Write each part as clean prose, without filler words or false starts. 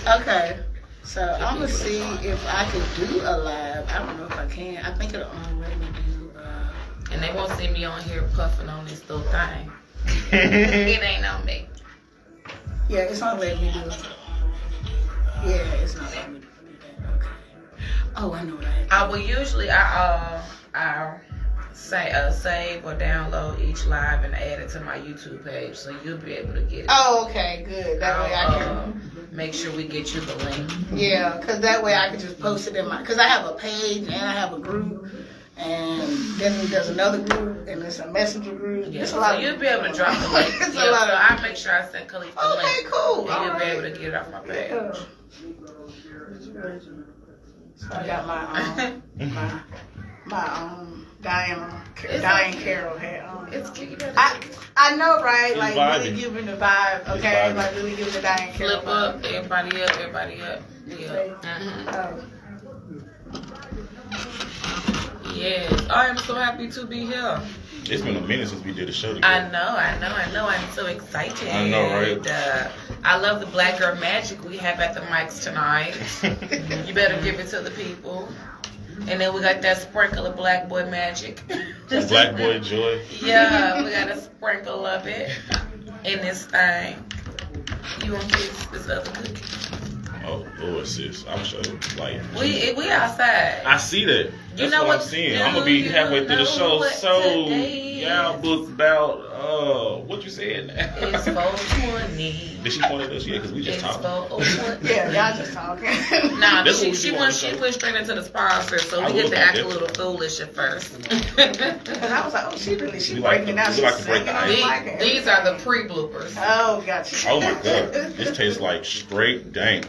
Okay. So I'm gonna see if I can do a live. I don't know if I can. I think it'll only let me do. And they won't see me on here puffing on this little thing. It ain't on me. Yeah, it's not letting me do it. Yeah, it's not letting me do that. Okay. Oh, I know what I have. I will usually I save or download each live and add it to my YouTube page, so you'll be able to get it. Oh, okay, good. That way I can make sure we get you the link. Yeah, because that way I can just post it in my. Because I have a page and I have a group, and then there's another group and it's a messenger group. Yeah, it's a lot. So you'll be able to drop the link. It's yeah, a lot. So I make sure I send Khalif the link. Okay, cool. And you'll be able to get it off my page. Yeah. So I got my Diane Carroll hat on. It's cute. I know, right? It's like vibing. really giving the vibe. Okay, like really giving the Diane Carroll. Flip up, everybody up, everybody up. Yeah. Yes, I am so happy to be here. It's been a minute since we did a show together. I know. I'm so excited. I know, right? I love the Black Girl Magic we have at the mics tonight. You better give it to the people. And then we got that sprinkle of Black Boy Magic. Black Boy Joy. Yeah, we got a sprinkle of it in this thing. You want this other cookie? Oh, Lord, sis. I'm sure. Like, We outside. I see that. That's You know what I'm what- seeing. do I'm going to be you halfway through the know show. what So, today y'all is? booked about, what you said? It's 420. Did she point at us? Yeah, because we just It's talked. 420. Yeah, y'all just talking. Nah, That's what we she do on went the show. straight into the sponsor, so I we get will to do act a that. little foolish at first. Because I was like, oh, she We breaking like it to- down. we She's like to break singing the and ice. like These are the pre-bloopers. Oh, gotcha. Oh, my God. This tastes like straight dank.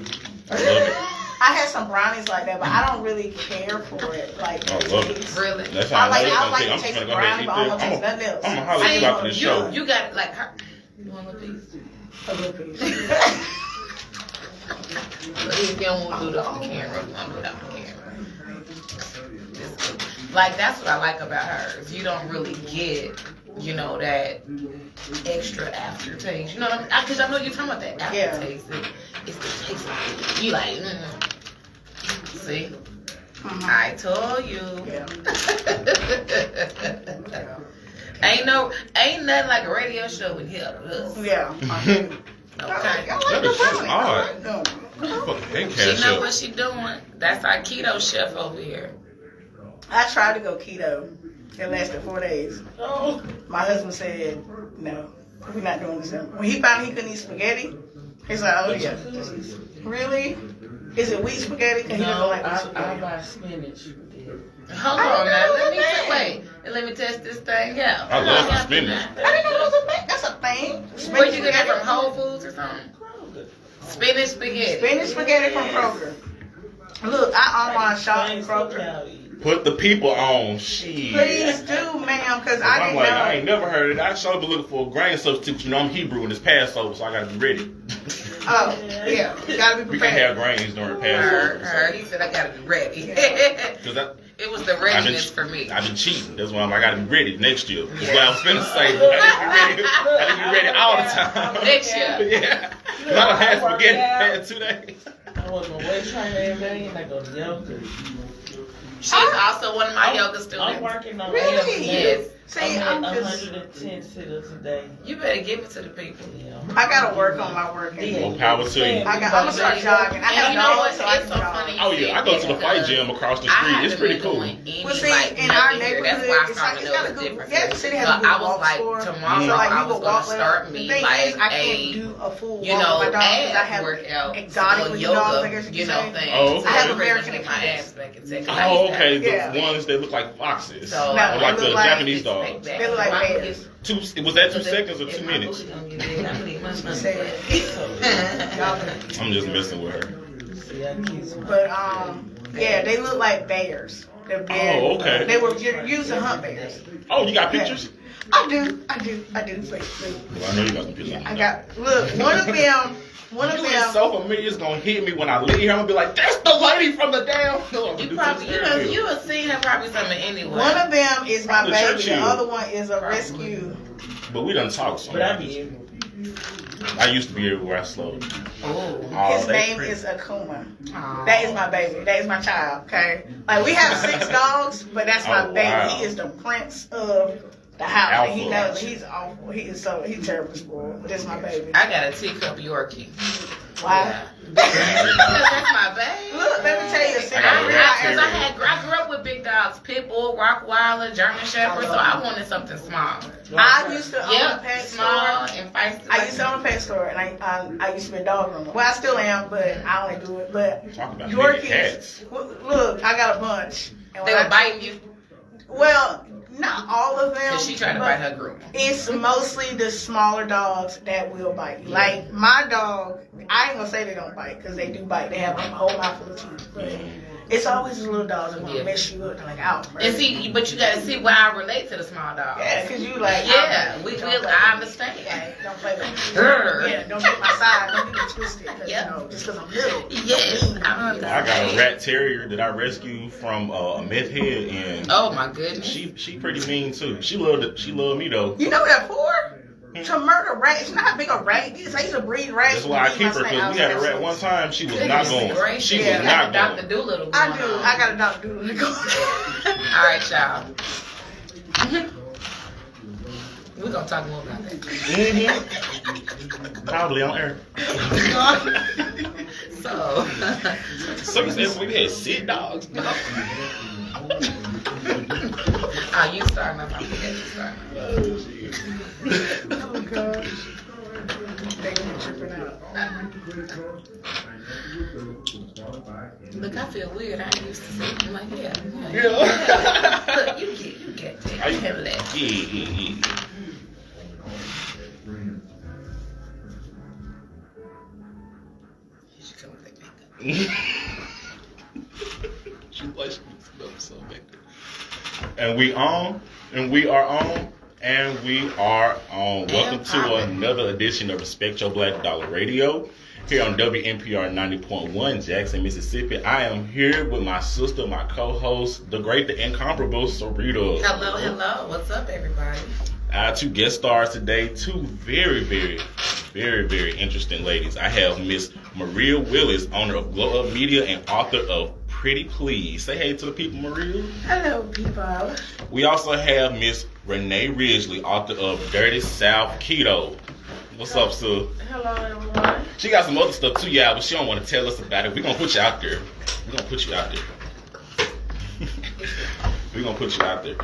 I love it. I had some brownies like that, but I don't really care for it. Like, I love it. Really? That's how I like I'm to going taste to the go ahead brownie, and eat but I don't taste nothing this. else. I'm going to holler at you after the show. You got it like her. You want a piece? A little piece. If you don't want to do it off the camera, you want to do it off the camera. Like, that's what I like about hers. You don't really get, that extra aftertaste. You know what I mean? Because I know you're talking about that aftertaste. It's the taste of it. You like, See? I told you. Yeah. Ain't nothing like a radio show with hip. Yeah. Okay. Y'all That like is the just brownie. odd. No. Fucking head She cash know up. what she doing. That's our keto chef over here. I tried to go keto. It lasted 4 days. Oh. My husband said, no, we're not doing this. When he found he couldn't eat spaghetti, he's like, oh, yeah. Really? Is it wheat spaghetti? Because he doesn't like wheat spaghetti. buy spinach. Hold on now. Let me test this thing out. I love the spinach. I didn't know that was a thing. That's a thing. Where'd you get that from? Whole Foods or something? Spinach spaghetti. Spinach spaghetti from Kroger. Look, I online shop from Kroger. Put the people on. Shit. Please do, ma'am, because I I'm didn't like, know. I ain't never heard it. I should be looking for a grain substitute. I'm Hebrew and it's Passover, so I gotta be ready. Oh, yeah. You gotta be We can have prepared. grains during Passover. He said I gotta be ready. Because It was the readiness for me. I've been cheating. That's why I'm like, I gotta be ready next year. That's what I was finna say. I gotta be ready all the time. Next year. Yeah. 'Cause I done had spaghetti had 2 days. I was my weight trainer every day, and I go to yoga. She's also one of my yoga I'm students. working on Really? Yes. See, I'm I'm at just, 110 sit-ups a day. You better give it to the people. Yeah. I gotta work on my working. More power to you. I'm gonna start jogging. I And have you know what? dogs, so I It's can so jog. funny. Oh yeah, I go to the fight gym across the street. It's pretty cool. Well, see, in our neighborhood, it's like, it's got a good, Kansas City has a good I was walk like, store. tomorrow So, like, I you was can going walk to with start them. me The thing like is, I can't a, do a full you walk know, with my dogs because I ab have workout, exotic with dogs, I guess you you could know, say. things. Oh, okay. I have really American get my Express. ass back in second. Oh, okay. Yeah. The ones that look like foxes. So, or No, like they the look like- Japanese dogs. They look like bears. Was that 2 seconds or 2 minutes? I'm just messing with her. See, I keep some. But yeah, they look like bears. They're very, Oh, okay. They were used to hunt bears. Oh, you got pictures? I do. Please. Well, I know you got some pictures. I got, look, one of them, You is so familiar, it's gonna hit me when I leave here. I'm gonna be like, that's the lady from the damn. You probably, you have seen her probably something anyway. one of them is my Probably baby, Churchill. the other one is a rescue. But we done talked so But I much. be I used to be everywhere I slowed. Oh. His name is Akuma. That is my baby. That is my child. Okay. Like we have 6 dogs, but that's my baby. Wow. He is the prince of the house. Alpha. He knows he's awful. He's terribly spoiled. But that's my baby. I got a teacup Yorkie. Why? Yeah. Because that's my baby. Look, let me tell you a secret. I got a rat I grew up with big dogs, pit bull, Rottweiler, German Shepherd, so I wanted something small. I used to own a Yep, pet small store. and feisty. I used to own a pet store, and I used to be a dog groomer. Well, I still am, but I only do it. But Talk about big cats. look, I got a bunch. And They when were biting you Well, not all of them. because she tried to but bite her groomer. It's mostly the smaller dogs that will bite you. Like my dog, I ain't gonna say they don't bite because they do bite. They have a whole mouthful of teeth. But it's always the little dogs that want to mess you up. They're like, ouch, bro. And see, but you gotta see why I relate to the small dog. Yeah, because you like, Yeah, I I understand. don't play with me. Grr. Yeah, don't get my side. Don't get me twisted. Cause, Yep. you know, just because I'm little. Yes, I understand. I got a rat terrier that I rescued from a meth head, and Oh my goodness. she pretty mean too. She loved me though. You know what that for? To murder rats. It's not how big a rat is. I used to breed rats. That's why I keep her, because we had a rat one time. She was not going. She was not Dr. going. Doolittle. I do. I got a Dr. Doodle to go. All right, y'all. We're gonna talk more about that. Mm-hmm. Probably on air. So, So you said we had 6 dogs. you starting up? I forget you starting up. Oh, gosh. They be tripping out. Look, I feel weird. I ain't used to say I'm like, yeah. Yeah. Look, you get that. You can laugh. Yeah. You should come with that makeup. She likes me so back there. And we on, and we are on, and we are on. Welcome to another edition of Respect Your Black Dollar Radio here on WNPR 90.1 Jackson, Mississippi. I am here with my sister, my co-host, the great, the incomparable Sarita. Hello. What's up, everybody? Our 2 guest stars today, 2 very, very, very, very interesting ladies. I have Miss Maria Willis, owner of Glow Up Media and author of Pretty Please. Say hey to the people, Maria. Hello, people. We also have Miss Renee Ridgley, author of Dirty South Keto. What's up, Sue? Hello, everyone. She got some other stuff too, y'all, but she don't want to tell us about it. We're going to put you out there. We're going to put you out there. We're going to put you out there.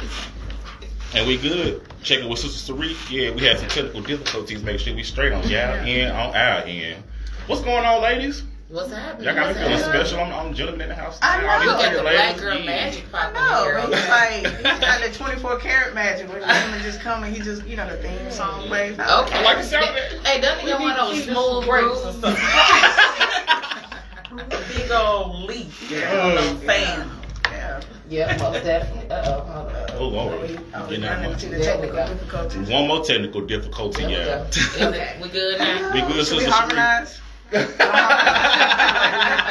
And we good. Checking with Sister Sarita. Yeah, we had some technical difficulties. Make sure we straight on y'all end, on our end. What's going on, ladies? What's happening? Y'all got me feeling special. I'm gentleman in the house. I know. You got All the these black ladies, girl yeah. magic popping No, here. he's like, he got the 24 karat magic where the women just come and he just, you know, the theme song plays. Okay. I like the sound of that. Hey, doesn't he got one of those smooth grooves? Big old leaf. Yeah. Fan. Yeah. Yeah, most definitely. Hold on. Oh, Lord. Getting that Run into one. the technical difficulties. One more technical difficulty, There we y'all. go. Okay. We good now? We good, Should we Sister Sarita? harmonize?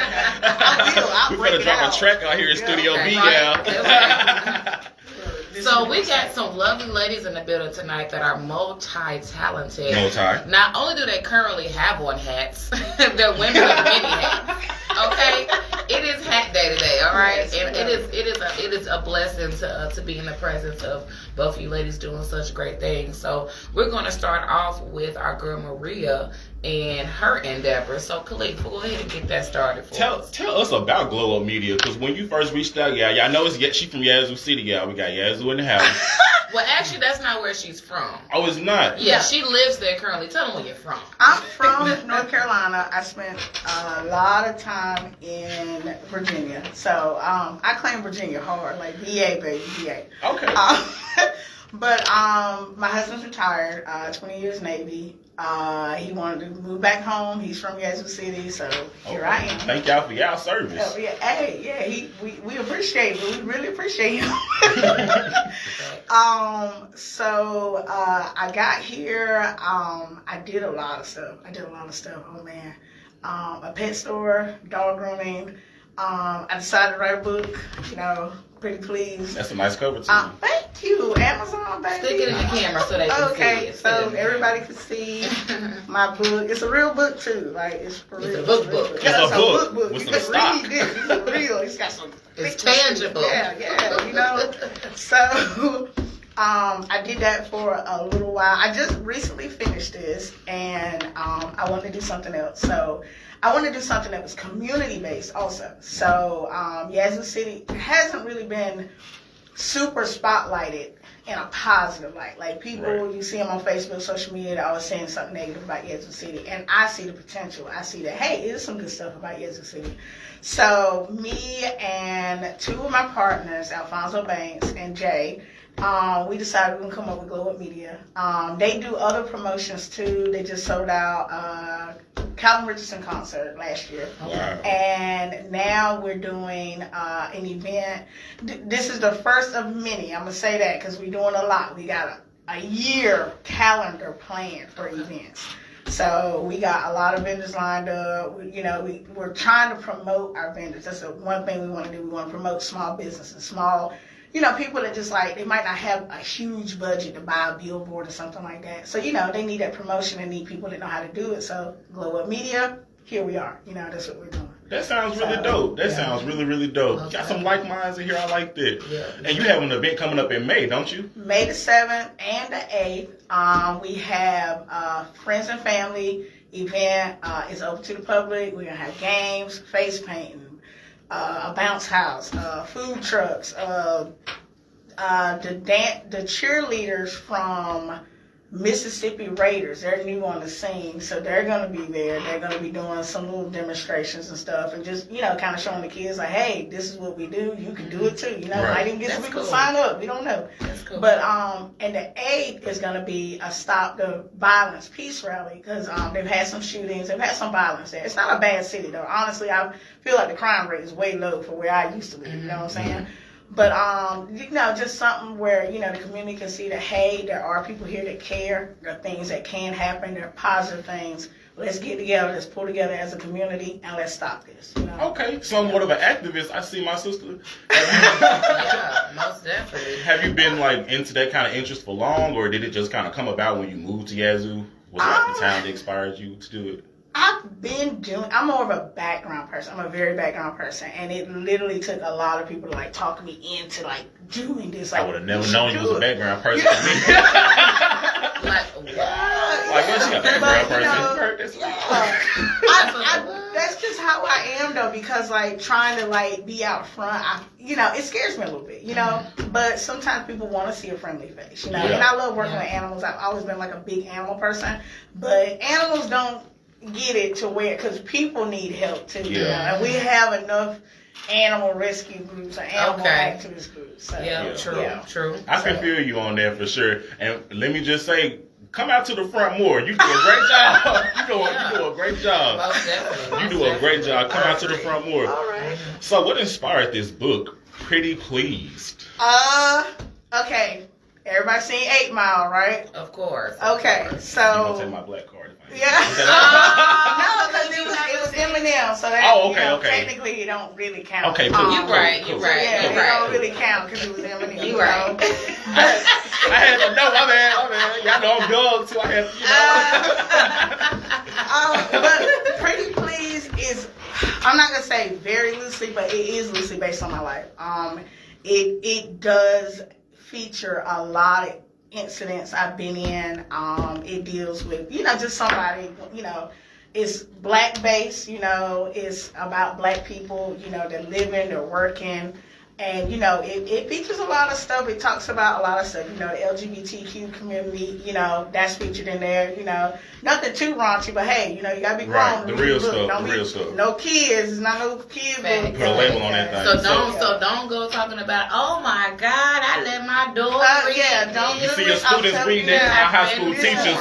I'll We break better it drop out. a track out here in Studio Okay. B, Right. y'all. So we got some lovely ladies in the building tonight that are multi-talented. Multi. Not only do they currently have on hats, they're women with many hats. Okay, it is hat day today. All right, Yes, and yeah. it is a blessing to be in the presence of both of you ladies doing such great things. So we're going to start off with our girl Maria and her endeavor. So Khalid, go ahead and get that started for us. Tell us about Glow Up Media, because when you first reached out, y'all know she from Yazoo City, y'all. We got Yazoo in the house. Well, actually, that's not where she's from. Oh, it's not. Yeah, she lives there currently. Tell them where you're from. I'm from North Carolina. I spent a lot of time in Virginia. So I claim Virginia hard, like VA, baby, VA. Okay. But my husband's retired, 20 years Navy. He wanted to move back home. He's from Yazoo City, so here I am. Thank y'all for y'all service. Oh, yeah. Hey, yeah, we appreciate it. We really appreciate him. So I got here. I did a lot of stuff. Oh man. A pet store, dog grooming, I decided to write a book, pretty pleased. That's a nice cover, too. Thank you, Amazon, baby. Stick it in the camera so they can see it. So everybody can see my book. It's a real book, too. Like, it's for real. It's a book. It's a book with with you some can stock. read this. It's real. It's got some... It's tangible. Yeah, So... I did that for a little while. I just recently finished this, and I wanted to do something else. So I wanted to do something that was community-based also. So Yazoo City hasn't really been super spotlighted in a positive light. Like people, you see them on Facebook, social media, they're always saying something negative about Yazoo City. And I see the potential. I see that, hey, there's some good stuff about Yazoo City. So me and two of my partners, Alfonso Banks and Jay, we decided we would come up with Glow Up Media. They do other promotions too. They just sold out Calvin Richardson concert last year. Wow. And now we're doing an event. This is the first of many. I'm going to say that because we're doing a lot. We got a year calendar planned for events. So we got a lot of vendors lined up. We're trying to promote our vendors. That's the one thing we want to do. We want to promote small businesses, small people that just they might not have a huge budget to buy a billboard or something like that. So, they need that promotion and need people that know how to do it. So, Glow Up Media, here we are. That's what we're doing. That sounds really dope. That sounds really, really dope. Okay. Got some like minds in here. I like that. Yeah. And you have an event coming up in May, don't you? May the 7th and the 8th. We have friends and family event. It's open to the public. We're going to have games, face painting, a bounce house, food trucks, the cheerleaders from Mississippi Raiders. They're new on the scene, so they're going to be there. They're going to be doing some little demonstrations and stuff, and just kind of showing the kids like, hey, this is what we do. You can do it too. Might even get some people sign up. We don't know. That's cool. But and the 8th is going to be a Stop the Violence peace rally because they've had some shootings. They've had some violence there. It's not a bad city though. Honestly, I feel like the crime rate is way low for where I used to live. You know what I'm saying? But, just something where, the community can see that, hey, there are people here that care. There are things that can happen. There are positive things. Let's get together. Let's pull together as a community, and let's stop this. Okay. Somewhat of an activist. I see my sister. Yeah, most definitely. Have you been, into that kind of interest for long, or did it just kind of come about when you moved to Yazoo? Was it the town that inspired you to do it? I'm more of a background person. I'm a very background person. And it literally took a lot of people to talk me into doing this. I would have never known you was a background person. What? What's a background person? That's just how I am though, because trying to be out front, it scares me a little bit, But sometimes people want to see a friendly face, And I love working with animals. I've always been a big animal person, but animals don't get it to where, because people need help too, and we have enough animal rescue groups or animal activist groups. So, true. I can feel you on that for sure. And let me just say, come out to the front more. You do a great job. You do a great job. Most definitely. You do a great job. Come out to the front more. All right. So, what inspired this book? Pretty Pleased. Okay. Everybody seen 8 Mile, right? Of course. Okay, so. You gonna take my black card? Yeah. No, because it was Eminem, so that technically it don't really count. Okay, cool. You're right. It don't really count because it was Eminem. You're right. I had to know, my man. Y'all know I'm young, so I had to, But Pretty Please is, I'm not gonna say very loosely, but it is loosely based on my life. It does feature a lot of incidents I've been in. It deals with, just somebody, it's black based, it's about black people, they're living, they're working. And, it features a lot of stuff. It talks about a lot of stuff. The LGBTQ community, that's featured in there. Nothing too raunchy, but hey, you gotta be grown. Right, the real stuff. No kids. It's not no kids. Put a label on that thing. So don't go talking about, oh my God, I let my daughter read. Don't. You see your students reading that to our high school teachers.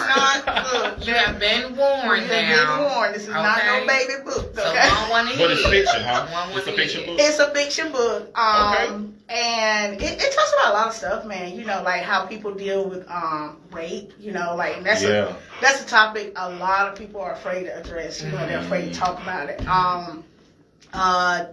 You have been warned now. You have been warned. This is not no baby book. So but it's fiction, huh? It's a fiction book. It's a fiction book. And it talks about a lot of stuff, man. How people deal with rape. And that's a topic a lot of people are afraid to address. They're afraid to talk about it.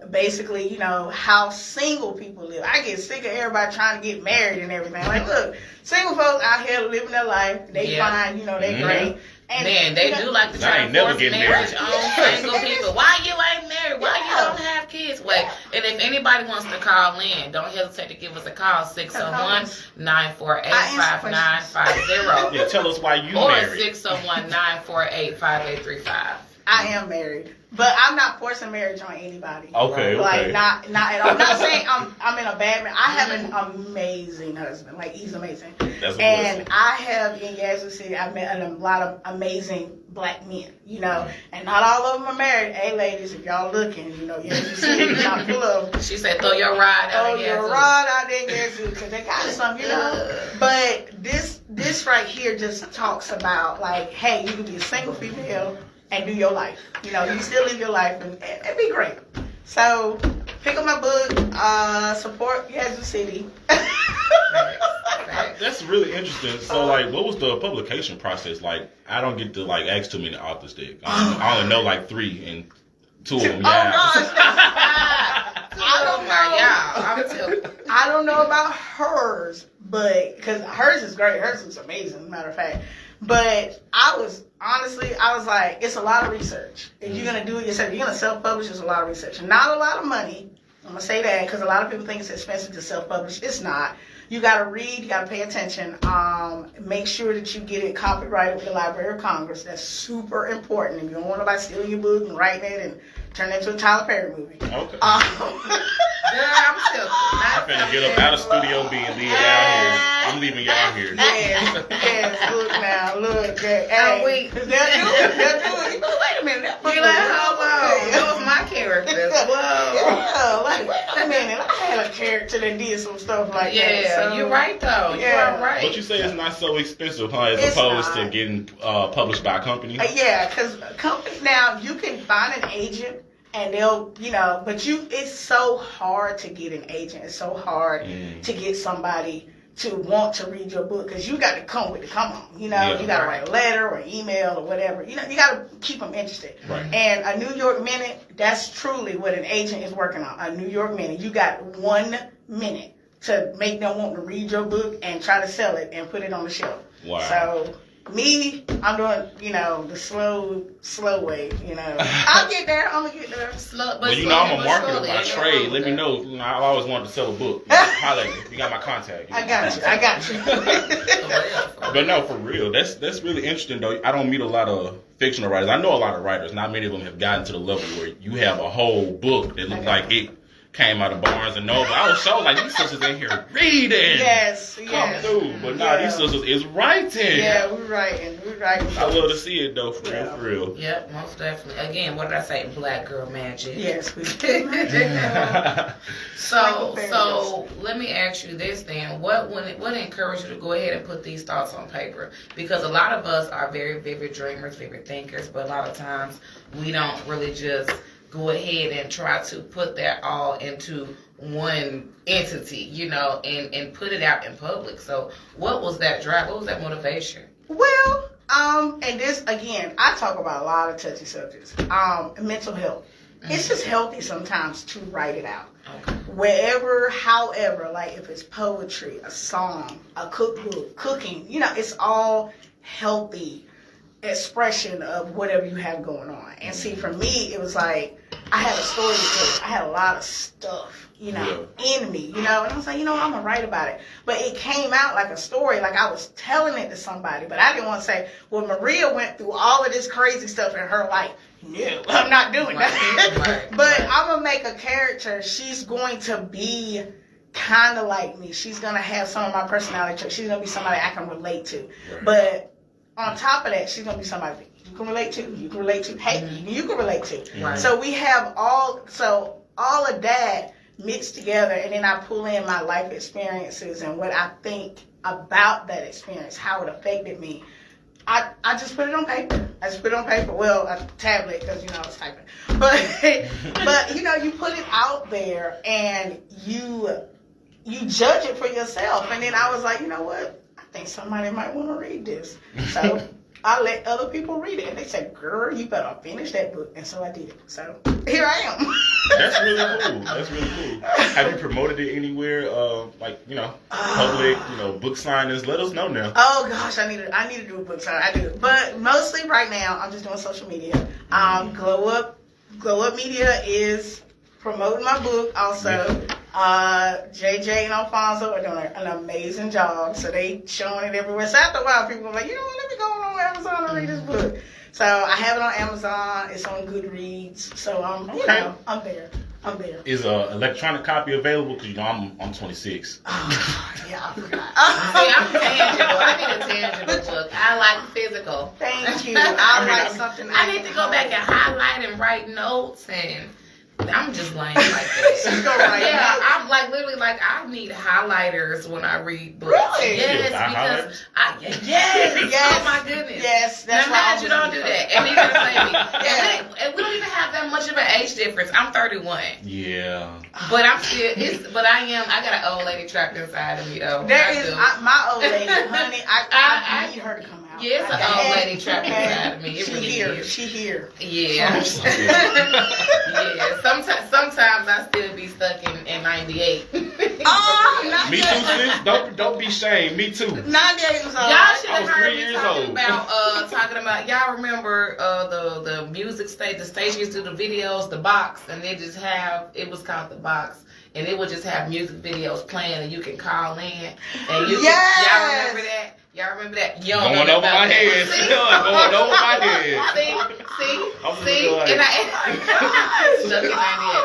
basically, you know, how single people live. I get sick of everybody trying to get married and everything. Like, look, single folks out here living their life. They fine, you know, they great. And, man, they do like to try to force marriage on single people. Why you ain't married? Why you don't have kids? Wait, and if anybody wants to call in, don't hesitate to give us a call, 601-948-5950. Yeah, tell us why you or married. Or 601-948-5835. I am married, but I'm not forcing marriage on anybody. Okay. Like not at all. I'm not saying I'm in a bad marriage. I have an amazing husband. Like he's amazing. And I have in Yazoo City, I've met a lot of amazing black men. You know, and not all of them are married. Hey, ladies, if y'all looking, you know, Yazoo City, y'all full of them. She said, throw your ride out. Throw your ride out there in Yazoo because they got some, you know. But this right here just talks about like, hey, you can be a single female and do your life. You know, you still live your life and it'd be great. So pick up my book, support Yazoo City. That's really interesting. So like, what was the publication process like? I don't get to like ask too many authors there. I only know like 3 and 2 of them. Yeah. Oh gosh. I don't know about hers, but because hers is great. Hers is amazing, as a matter of fact. But I was like, it's a lot of research. If you're going to do it yourself, you're going to self-publish, it's a lot of research. Not a lot of money. I'm going to say that because a lot of people think it's expensive to self-publish. It's not. You got to read, you got to pay attention. Make sure that you get it copyrighted with the Library of Congress. That's super important. If you don't want nobody stealing your book and writing it and turning it into a Tyler Perry movie. Okay. I'm still I'm finna get up out of Studio B and leave y'all here. I'm leaving y'all here. Yes, look now, look. Hey, wait. They'll do it. Wait a minute. You're like, hold on. That was my character. Whoa. Yeah, like, wait a minute. I had a character that did some stuff like that. Yeah, so, you're right, though. You are right. But you say it's not so expensive, huh, as opposed to getting published by a company? Yeah, because companies now, you can find an agent. And they'll, you know, but it's so hard to get an agent. It's so hard to get somebody to want to read your book because you got to come with it. Come on, you know, you got to write a letter or email or whatever. You know, you got to keep them interested. Right. And a New York minute, that's truly what an agent is working on. A New York minute. You got 1 minute to make them want to read your book and try to sell it and put it on the shelf. Wow. So me, I'm doing, you know, the slow way, you know. I'll get there. I'm going to get there. Well, you know, I'm a marketer by trade. Let me know. I always wanted to sell a book. Holla at me. You got my contact. I got you. But no, for real. That's really interesting, though. I don't meet a lot of fictional writers. I know a lot of writers. Not many of them have gotten to the level where you have a whole book that looks like it came out of Barnes and Noble. I was so like, these sisters in here reading. Come through. But these sisters is writing. Yeah, we're writing. I love to see it though, for real. Yep, most definitely. Again, what did I say? Black girl magic. Yes, we So let me ask you this then. What encouraged you to go ahead and put these thoughts on paper? Because a lot of us are very vivid dreamers, vivid thinkers, but a lot of times we don't really just go ahead and try to put that all into one entity, you know, and put it out in public. So what was that drive? What was that motivation? Well, and this, again, I talk about a lot of touchy subjects. Mental health. It's just healthy sometimes to write it out. Okay. Wherever, however, like if it's poetry, a song, a cookbook, cooking, you know, it's all healthy expression of whatever you have going on. And see, for me, it was like I had a story to tell. I had a lot of stuff, you know, in me, you know, and I was like, you know, I'm gonna write about it. But it came out like a story, like I was telling it to somebody. But I didn't want to say, well, Maria went through all of this crazy stuff in her life. No, I'm not doing that. But I'm gonna make a character. She's going to be kind of like me. She's gonna have some of my personality traits. She's gonna be somebody I can relate to. But on top of that, she's gonna be somebody you can relate to. You can relate to. Hey, you can relate to. Right. So we have all of that mixed together, and then I pull in my life experiences and what I think about that experience, how it affected me. I just put it on paper. Well, a tablet because you know I was typing. But you know, you put it out there and you judge it for yourself. And then I was like, you know what? I think somebody might want to read this. So I let other people read it. And they said, girl, you better finish that book. And so I did it. So here I am. That's really cool. That's really cool. Have you promoted it anywhere? Like, public, book signings? Let us know now. Oh gosh, I need to do a book sign. I do. But mostly right now, I'm just doing social media. Glow Up Media is promoting my book also. JJ and Alfonso are doing an amazing job. So they showing it everywhere. So after a while, people are like, you know what, let me go on Amazon and read this book. So I have it on Amazon. It's on Goodreads. So I'm there. Is an electronic copy available? Because I'm 26. Oh, yeah, I forgot. See, I'm tangible. I need a tangible book. I like physical. Thank you. I like something. I need to go back and highlight and write notes, and I'm just lame like that. Yeah, I'm like literally like I need highlighters when I read books. Really? Yes, because yes. Oh my goodness. Yes, that's now, why imagine you don't do that. And even and we don't even have that much of an age difference. I'm 31. Yeah. But I'm still. I got an old lady trapped inside of me though. My old lady, honey. I need her to come out. Yeah, it's an old lady trapped inside of me. It really is. She here. Yeah. Yeah. Sometimes I still be stuck in 98. Oh, me too, sis. Don't be shamed. Me too. 98 was old. Y'all should have I was heard 3 me years talking old. about. Y'all remember the music station? The station used to do the videos, the box, and they just have. It was called the box. And it would just have music videos playing, and you can call in. And y'all remember that? Y'all remember that? Going over my head. Going over my head. See? And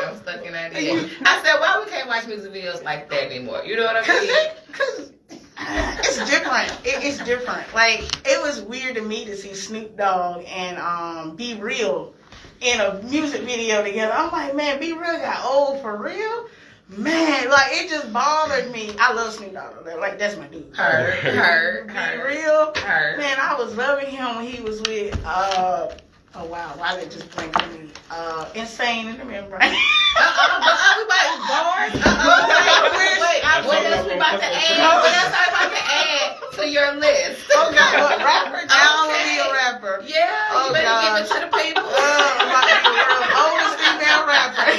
I'm stuck in 98. I said, why we can't watch music videos like that anymore? You know what I mean? Because it's different. It's different. Like, it was weird to me to see Snoop Dogg and Be Real in a music video together. I'm like, man, Be Real got old for real? Man, like, it just bothered me. I love Snoop Dogg. Like, that's my dude. Her. Be Real. Her. Man, I was loving him when he was with, oh wow, why did it just blank on me? Insane in the Membrane. Wait, what else we about to add? What else I about to add to your list? Oh God, what rapper? I don't want to be a rapper. Yeah, you better give it to the people. My oldest female rapper.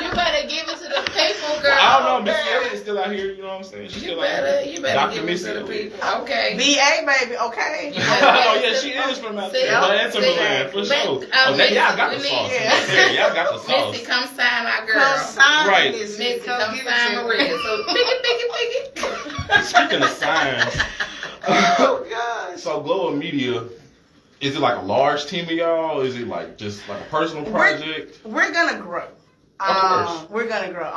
You better give it to the people, girl. I don't know, Missy Elliott is still out here, you know what I'm saying? You better give it to the people. Okay. VA, baby, okay. Oh, yeah, she is from out there. Her and Timberland, for sure. Y'all got the sauce. Y'all got the sauce. Missy, come sign my girl. Come sign Right. Missy, come sign Maria. So, pick it. Speaking of signs. Oh, gosh. So, Glow Up Media, is it like a large team of y'all? Is it like just like a personal project? We're gonna grow. Of course. We're gonna grow.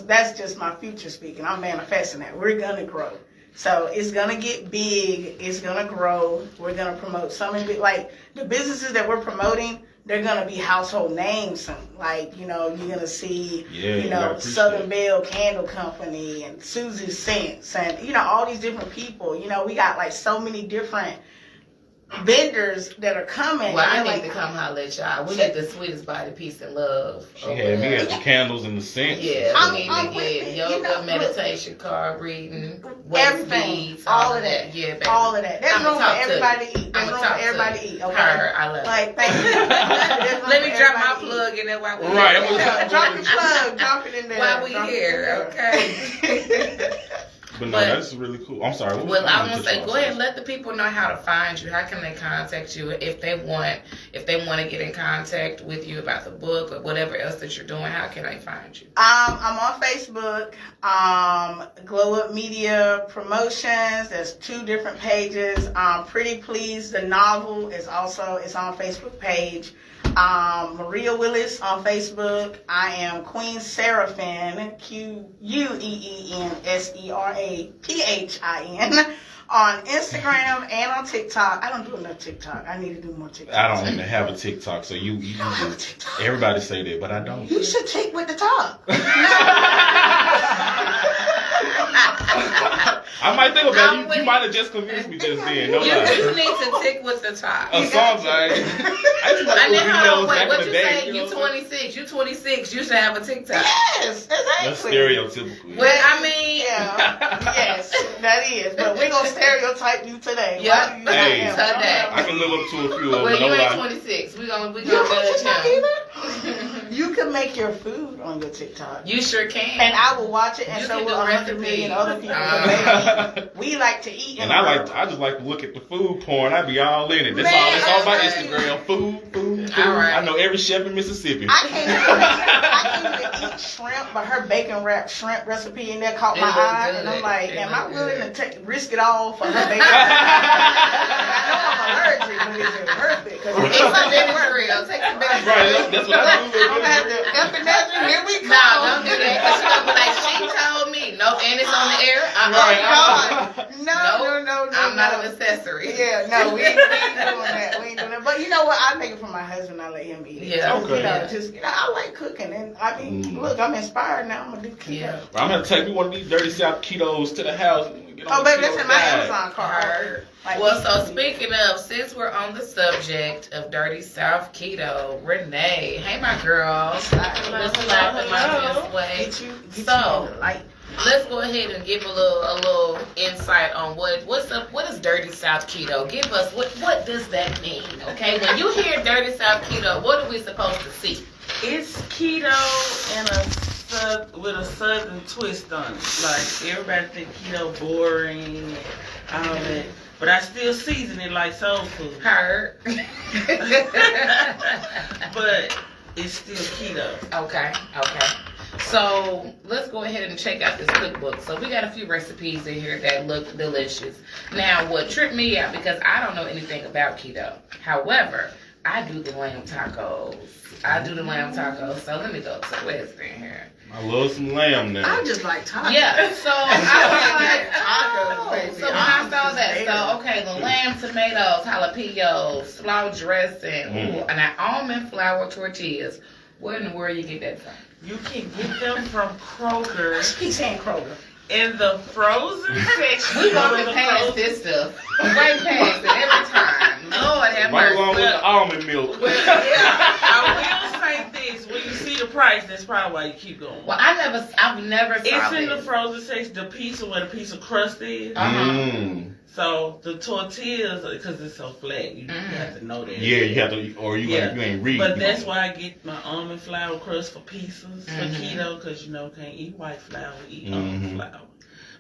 That's just my future speaking. I'm manifesting that. We're gonna grow. So it's gonna get big. It's gonna grow. We're gonna promote like the businesses that we're promoting. They're gonna be household names soon. Like, you're gonna see, Southern Belle Candle Company and Susie Scents and all these different people. We got like so many different vendors that are coming. Well, I need to come holler at y'all. We need the sweetest body, peace, and love. She had me at the candles and the scents. Yeah, we need to get yoga, meditation, card reading, everything, beads, all of that. Yeah, baby. All of that. There's room for everybody to eat. There's room for everybody to eat. Okay. Her, I love like, thank you. Let me drop my plug in there while we're right. here. Drop your plug. Drop it in there. While we here, okay. But no, that's really cool. I'm sorry. Well, I want to say, go ahead and let the people know how to find you. How can they contact you if they want to get in contact with you about the book or whatever else that you're doing? How can they find you? I'm on Facebook. Glow Up Media Promotions. There's 2 different pages. Pretty Please, the novel it's on Facebook page. Maria Willis on Facebook. I am Queen Seraphin, QUEENSERAPHIN, on Instagram and on TikTok. I don't do enough TikTok. I need to do more TikTok. I don't even have a TikTok, so you have a TikTok. Everybody say that, but I don't. You should take with the talk. I might think about it. You might have just convinced me just then. No You lie. need to tick with the top. Sometimes I used to like And those then, videos wait, back what in the you day. say? You know what I'm saying? 26. You 26. You should have a TikTok. Yes, exactly. That's stereotypical. Well, I mean, Yes, that is. But we're gonna stereotype you today. Yep. Why do you Hey, have today. I can live up to a few of well, them. you No ain't lie. 26. We gonna You don't judge TikTok him. either? You can make your food on your TikTok. You sure can. And I will watch it, and You so can will do 100 million other people. Uh, We like to eat. And I just like to look at the food porn. I be all in it. That's all. That's all about Instagram. Food. All right. I know every chef in Mississippi. I can't even eat shrimp, but her bacon wrapped shrimp recipe in there caught my eye, and I'm like, am I willing to risk it all for her bacon? I know I'm allergic, but is it worth it? Because It's some Benadryl. Take some Benadryl. Right. That's what I do. I'm gonna have to epinephrine. Here we go. No, don't do that. Cause she gonna be like, she told me. Nope, and it's on the air. No. I'm not an accessory. Yeah, no, we ain't doing that. We ain't doing that. But you know what? I make it for my husband. I let him eat it. Yeah. Okay. I like cooking, and I mean, look, I'm inspired now. I'm gonna do keto. Yeah. I'm gonna take me one of these dirty South ketos to the house. Oh, baby, that's in my Amazon card. Like, Well, so speaking of, since we're on the subject of Dirty South Keto, Renee, hey my girl, let's laugh in my best way. So, let's go ahead and give a little insight on what's up. What is Dirty South Keto? Give us what does that mean? Okay, when you hear Dirty South Keto, what are we supposed to see? It's keto with a southern twist on it. Like everybody think keto boring and all that, but I still season it like soul food. Heard. But it's still keto. Okay. So let's go ahead and check out this cookbook. So we got a few recipes in here that look delicious. Now, what tripped me out, because I don't know anything about keto. However, I do the lamb tacos. So let me go to where's it in here. I love some lamb now. I just like tacos. Yeah, so I was like, Tacos, baby. so when I saw that, so okay, the lamb, tomatoes, jalapenos, slaw dressing, ooh, and an almond flour tortillas. Where in the world you get that from? You can get them from Kroger Keep saying Kroger. in the frozen section. We walking past this stuff, right past it every time. Lord have Right mercy. along with the almond milk. Well, yeah, I will say this: when you see the price, that's probably why you keep going. Well, I've never saw It's in it. the frozen section, the pizza where the pizza crust is. Mm. So the tortillas, because it's so flat, you have to know that. Yeah, you have to, or you ain't reading. But that's why I get my almond flour crust for pizzas for keto, because can't eat white flour, eat almond flour.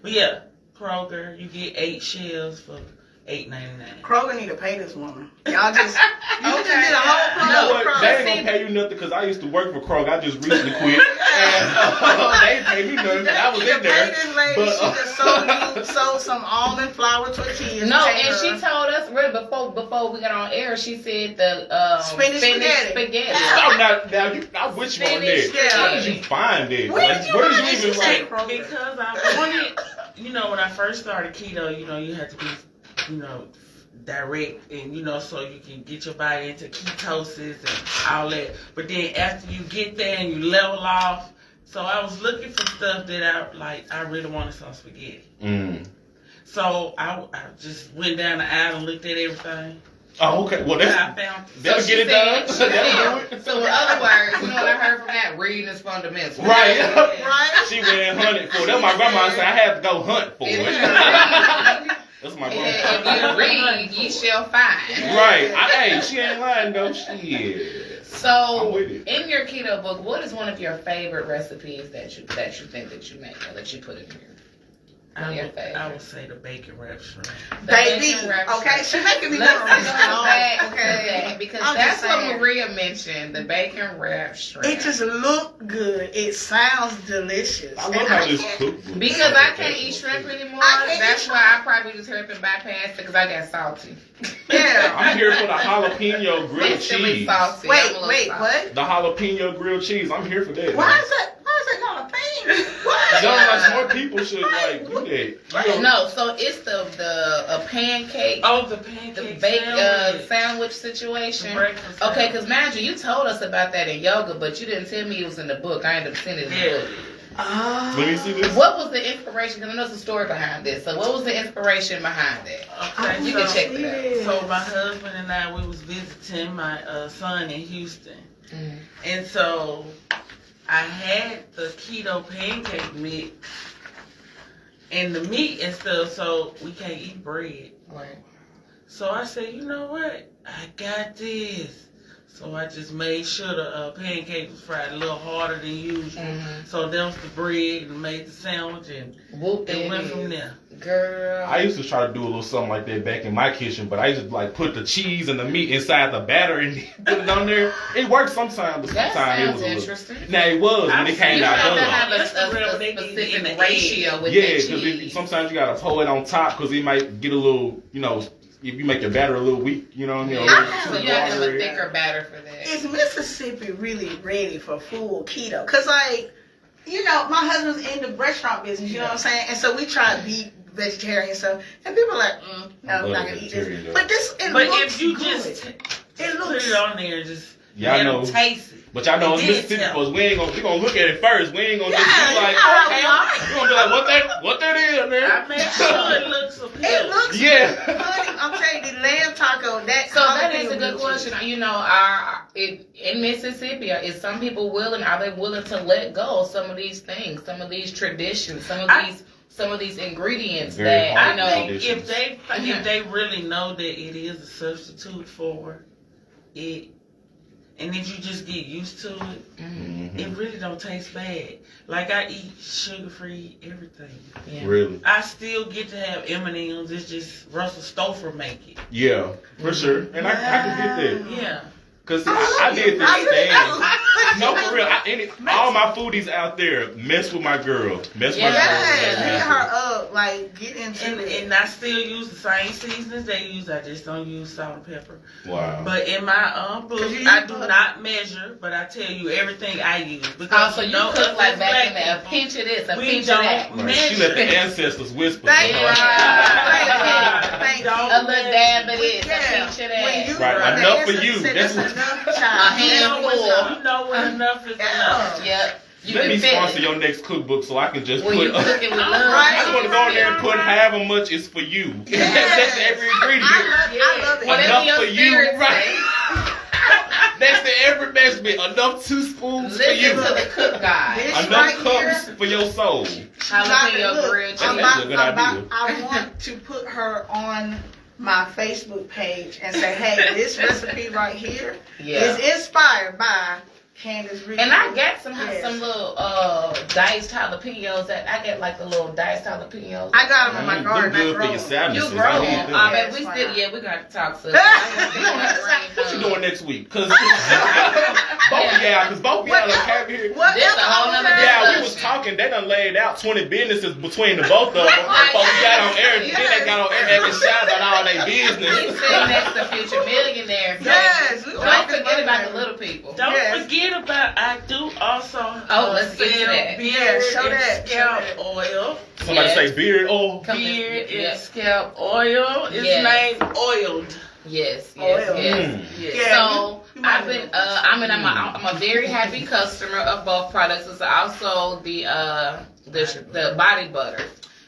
But yeah, Kroger, you get 8 shells for $8.99. Kroger need to pay this woman. Y'all just you just did a whole You know promo. what? They ain't gonna pay you nothing because I used to work for Kroger. I just recently quit. And they ain't pay me nothing because I was in there. This lady, But, she just sold some almond flour tortillas. No, Paid and her. she told us really before we got on air. She said the Spinach spaghetti. oh, I wish you on there. Spinach How did spaghetti. you find it? Where Like, did you where find did it? you She even said like? Because I wanted, when I first started keto, you had to be, direct and, so you can get your body into ketosis and all that. But then after you get there and you level off, so I was looking for stuff that I really wanted some spaghetti. So I just went down the aisle and looked at everything. Oh, okay. Well, And I found that'll get it done. So That'll in other words, you know what I heard from that? Reading is fundamental. Right. Right? She went hunting for it. That's my grandma said I had to go hunt for it. That's my grandma. If you read, ye shall find. Right. Hey, she ain't lying though. Shit. So, I'm with it. in your keto book, what is one of your favorite recipes that you think that you make or that you put in here? I would say the bacon wrap shrimp. Baby, bacon wrap okay, shrimp. she making me Let's want to go reach back on. to that, because I'm that's just what saying. Maria mentioned, the bacon wrap shrimp. It just looked good. It sounds delicious. I love And how I this can't- cookbook. Because I can't eat shrimp anymore. I can't That's eat why I probably just hurry up and bypass it because I got salty. Yeah. I'm here for the jalapeno grilled It's still cheese. salty. I'm a Wait, little wait, salty. what? The jalapeno grilled cheese. I'm here for that. Why is that jalapeno? What? Y'all like more people should like do that. You know, No, so it's a pancake, Oh, the pancake the baked sandwich. sandwich situation. Breakfast Okay, sandwich. because mind you told us about that in yoga, but you didn't tell me it was in the book. I ended up sending it in the book. Let me see this. What was the inspiration? Because I know there's a story behind this. So what was the inspiration behind it? Okay, You can check it out. So my husband and I, we was visiting my son in Houston. And so I had the keto pancake mix and the meat and stuff, so we can't eat bread. Right. So I said, you know what? I got this. So I just made sure the pancake was fried a little harder than usual. So that was the bread and made the sandwich and it went from there. Girl. I used to try to do a little something like that back in my kitchen, but I used to like put the cheese and the meat inside the batter and put it on there. It worked sometimes, but That sometimes it was sounds a interesting. little. Now it was when it came You out have to done. have a specific ratio with the cheese. Sometimes you gotta pour it on top because it might get a little, if you make your batter a little weak, you know what I mean? So you have to have a thicker batter for that. Is Mississippi really ready for full keto? Because, like, my husband's in the restaurant business, you know what I'm saying? And so we try to be vegetarian and stuff. And people are like, no, I'm not going to eat this. Though. But if you good. just put it on there and just let them taste it. But y'all know Mississippi folks, we gonna look at it first. We ain't gonna just be like, okay, we're gonna be like, what that is, man? I make sure it looks appealing. It looks good. I'm telling you, the lamb taco, So that is a good question. In Mississippi, is some people willing? Are they willing to let go of some of these things, some of these traditions, some of these ingredients that I think if they really know that it is a substitute for it. And if you just get used to it, it really don't taste bad. Like I eat sugar-free everything. Yeah. Really? I still get to have M&M's. It's just Russell Stouffer make it. Yeah, for sure. And I can get that. Yeah. Because I did this thing. No, for real. All my foodies out there, mess with my girl. Mess with my girl. Hit her up. Like, get into it. And I still use the same seasonings they use. I just don't use salt and pepper. Wow. But in my book, I do not measure, but I tell you everything I use. Because so you cook like back in there, a pinch of this, a pinch of that. Right. She let the ancestors whisper. Thank you. A little dab of this, a pinch of that. Right, enough for you. That's enough, child. A handful. You know when enough is enough. Yep. Let me sponsor your next cookbook so I can just when put. You cook it with love. I just want to go in there and put however much is for you. That's every ingredient. I love it. Enough for you, right? Next to every measurement, enough teaspoons for you. Listen to the cook guy. Enough cups for your soul. Jalapeno grilled chicken. That's a good idea. I want to put her on my Facebook page and say, hey, this recipe right here is inspired by Candace Ridgley. And I got some little diced jalapenos that I get like the little diced jalapenos. I got them in my garden. Good for your sadness. You grow them. But we still, we got to talk to. What you doing next week? Because both of y'all came here. This a whole nother Yeah, we was talking. They done laid out 20 businesses between the both of them. Before we got on air, then they got on air and shout about all their business. We sitting next to future millionaires. Yes. Don't forget about the little people. Don't forget about, I do also let's get to that. beard show and scalp oil. Somebody say beard oil. Beard and scalp oil. It's named Oiled. Yes. Yeah, so I'm a very happy customer of both products. It's also the body butter.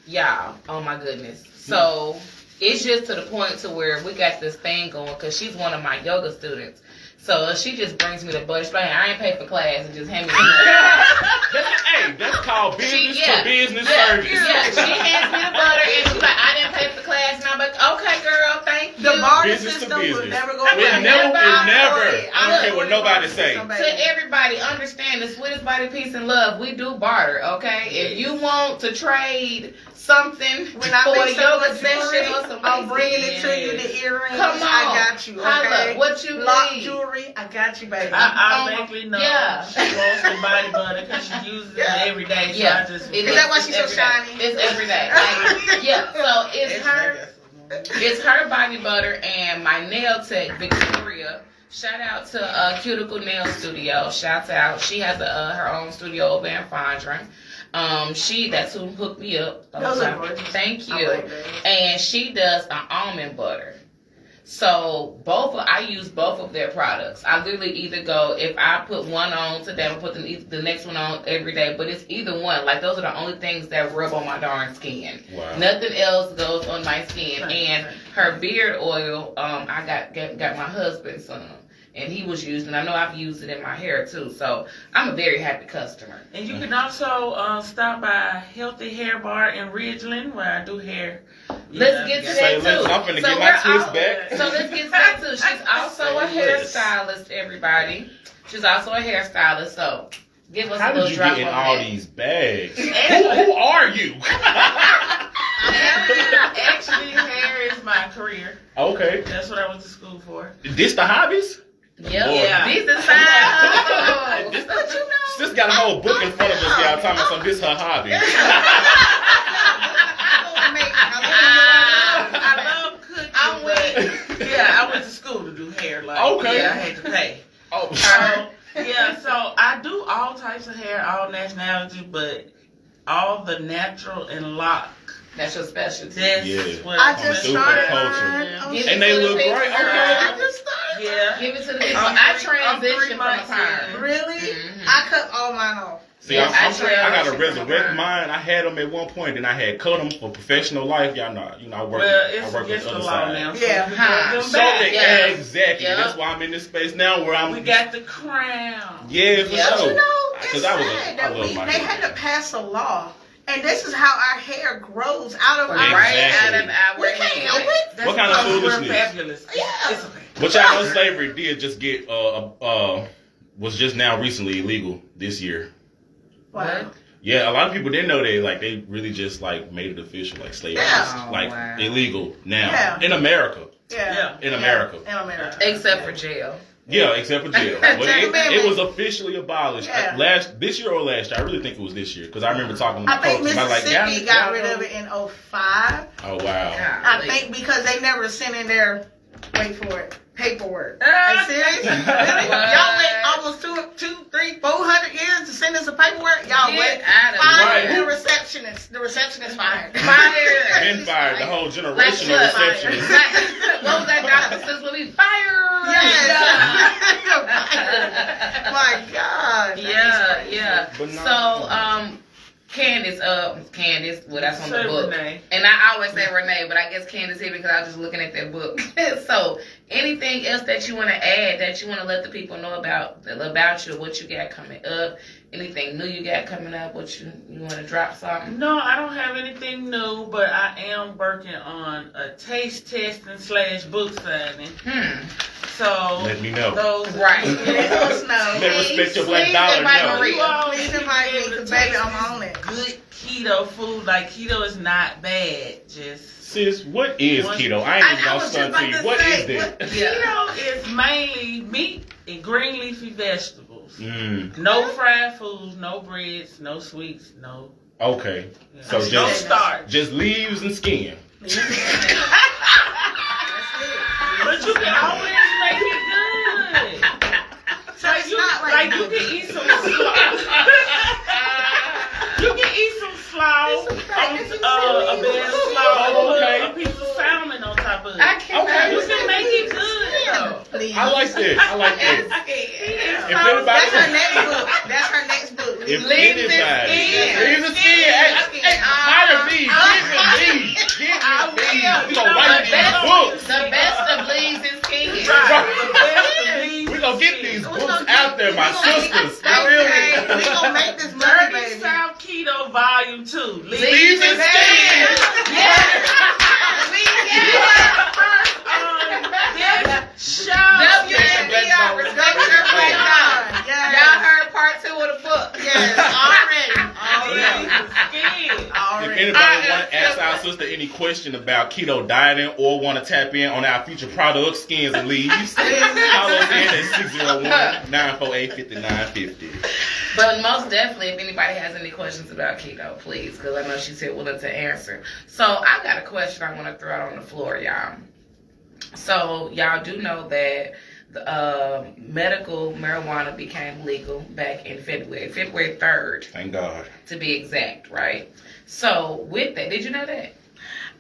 Y'all, oh my goodness. So it's just to the point to where we got this thing going because she's one of my yoga students. So she just brings me the butter. She's like, I ain't paid for class and just hand me the butter. Hey, that's called business to business service. Yeah, she hands me the butter and she's like, I didn't pay for class. And I'm like, okay, girl, thank you. The barter Business to system will business. never go It away. never. I don't care what nobody say. To everybody, understand the sweetest body, peace, and love. We do barter, okay? If you want to trade something for a yoga session or some I'm bringing it to you, the earrings. Come on. I got you, okay? Holla, what you Lock need. jewelry, I got you, baby. I basically know she wants the body butter because she uses it every day. So I just, is that why she's so shiny? It's every day. So it's her body butter and my nail tech, Victoria. Shout out to Cuticle Nail Studio. Shout out. She has her own studio over in Fondren. That's who hooked me up. Those are gorgeous. Thank you. And she does an almond butter. So I use both of their products. I literally either go, if I put one on today, I put the next one on every day. But it's either one. Like, those are the only things that rub on my darn skin. Wow. Nothing else goes on my skin. And her beard oil, I got my husband some. And he was using, I know I've used it in my hair too. So I'm a very happy customer. And you can also stop by Healthy Hair Bar in Ridgley, where I do hair. Let's get to that too. I'm finna get my twist back. So let's get to that too. She's also a hairstylist, everybody. She's also a hairstylist. So give us a little drop on that. How did you get in all these bags? Who are you? Actually, hair is my career. Okay. That's what I went to school for. This the hobbies? Yep. Yeah. These are side hustles. What you know? Sis got a whole book in front of us, y'all, talking about some this her hobby. I love cooking. I went to school to do hair. Like, okay. Yeah, I had to pay. Oh, so I do all types of hair, all nationalities, but all the natural and lock. That's your specialty. That's what I just started mine. And they look great. Okay. I just started. Yeah. Give it to the people. I transitioned from a perm. Really? Mm-hmm. I cut all mine off. See, I got to resurrect mine. I had them at one point, and I had cut them for professional life. Y'all know, I work. It's I work against with the the law other now. side. Yeah. So exactly. Yep. That's why I'm in this space now, where I'm. We got the crown. Yeah, for sure. You know, it's 'Cause sad that they had to pass a law. And this is how our hair grows out of our out of our We can't help it. What kind of We're foolishness? fabulous. Yeah. It's okay. But y'all know slavery did just get was just now recently illegal this year. Wow. Yeah, a lot of people didn't know they really just made it official, like slavery is illegal now in America. Yeah. In America. In America. Except for jail. Yeah, except for jail. But it was officially abolished this year or last year. I really think it was this year because I remember talking to my I think coach. Mississippi got rid of it in 2005. Oh, wow. I think because they never sent in their, wait for it, paperwork. Are you serious? Really? Y'all wait almost 400 years to send us a paperwork? Y'all wait. Fired the receptionist. The receptionist fired. Been fired. The whole generation of receptionists. What was that doctor says when we fired? Yes. My God. Yeah. So, Candace, well, that's on the book. Renee. And I always say Renee, but I guess Candace here because I was just looking at that book. So, anything else that you want to add, that you want to let the people know about you, what you got coming up, anything new you got coming up, what you want to drop something? No, I don't have anything new, but I am working on a taste testing / book signing. So let me know. Right. Let us know. Let Respect Your Black Dollar know. Please invite me because baby, I'm on it. Good keto food. Like, keto is not bad. Sis, what is keto? I ain't even gonna stunt to you. What is this? Keto is mainly meat and green leafy vegetables. No Mm. fried foods, no breads, no sweets, no. Okay. Yeah. So no starch. Just leaves and skin. But you can always make it good. So it's not like you can eat some slaw. You can eat some slaw, a bed of slaw, a piece of salmon on top of it. You can make it good. Please. I like that. If anybody, that's her next book. If anybody, leaves and skin. Hey, hire me. Give me these. We gonna write these books. The best of leaves and skin. We gonna get these books out there, my sisters. We gonna make this money, baby. South Keto Volume 2. Leaves and skin. Y'all heard part 2 of the book. Yes, already. If anybody want to ask our sister any question about keto dieting or want to tap in on our future products, skins and leaves, call us in at 601-948-5950. But most definitely, if anybody has any questions about keto, please, because I know she said willing to answer. So I got a question I want to throw out on the floor, y'all. So y'all do know that the medical marijuana became legal back in February 3rd. Thank God. To be exact, right? So with that, did you know that?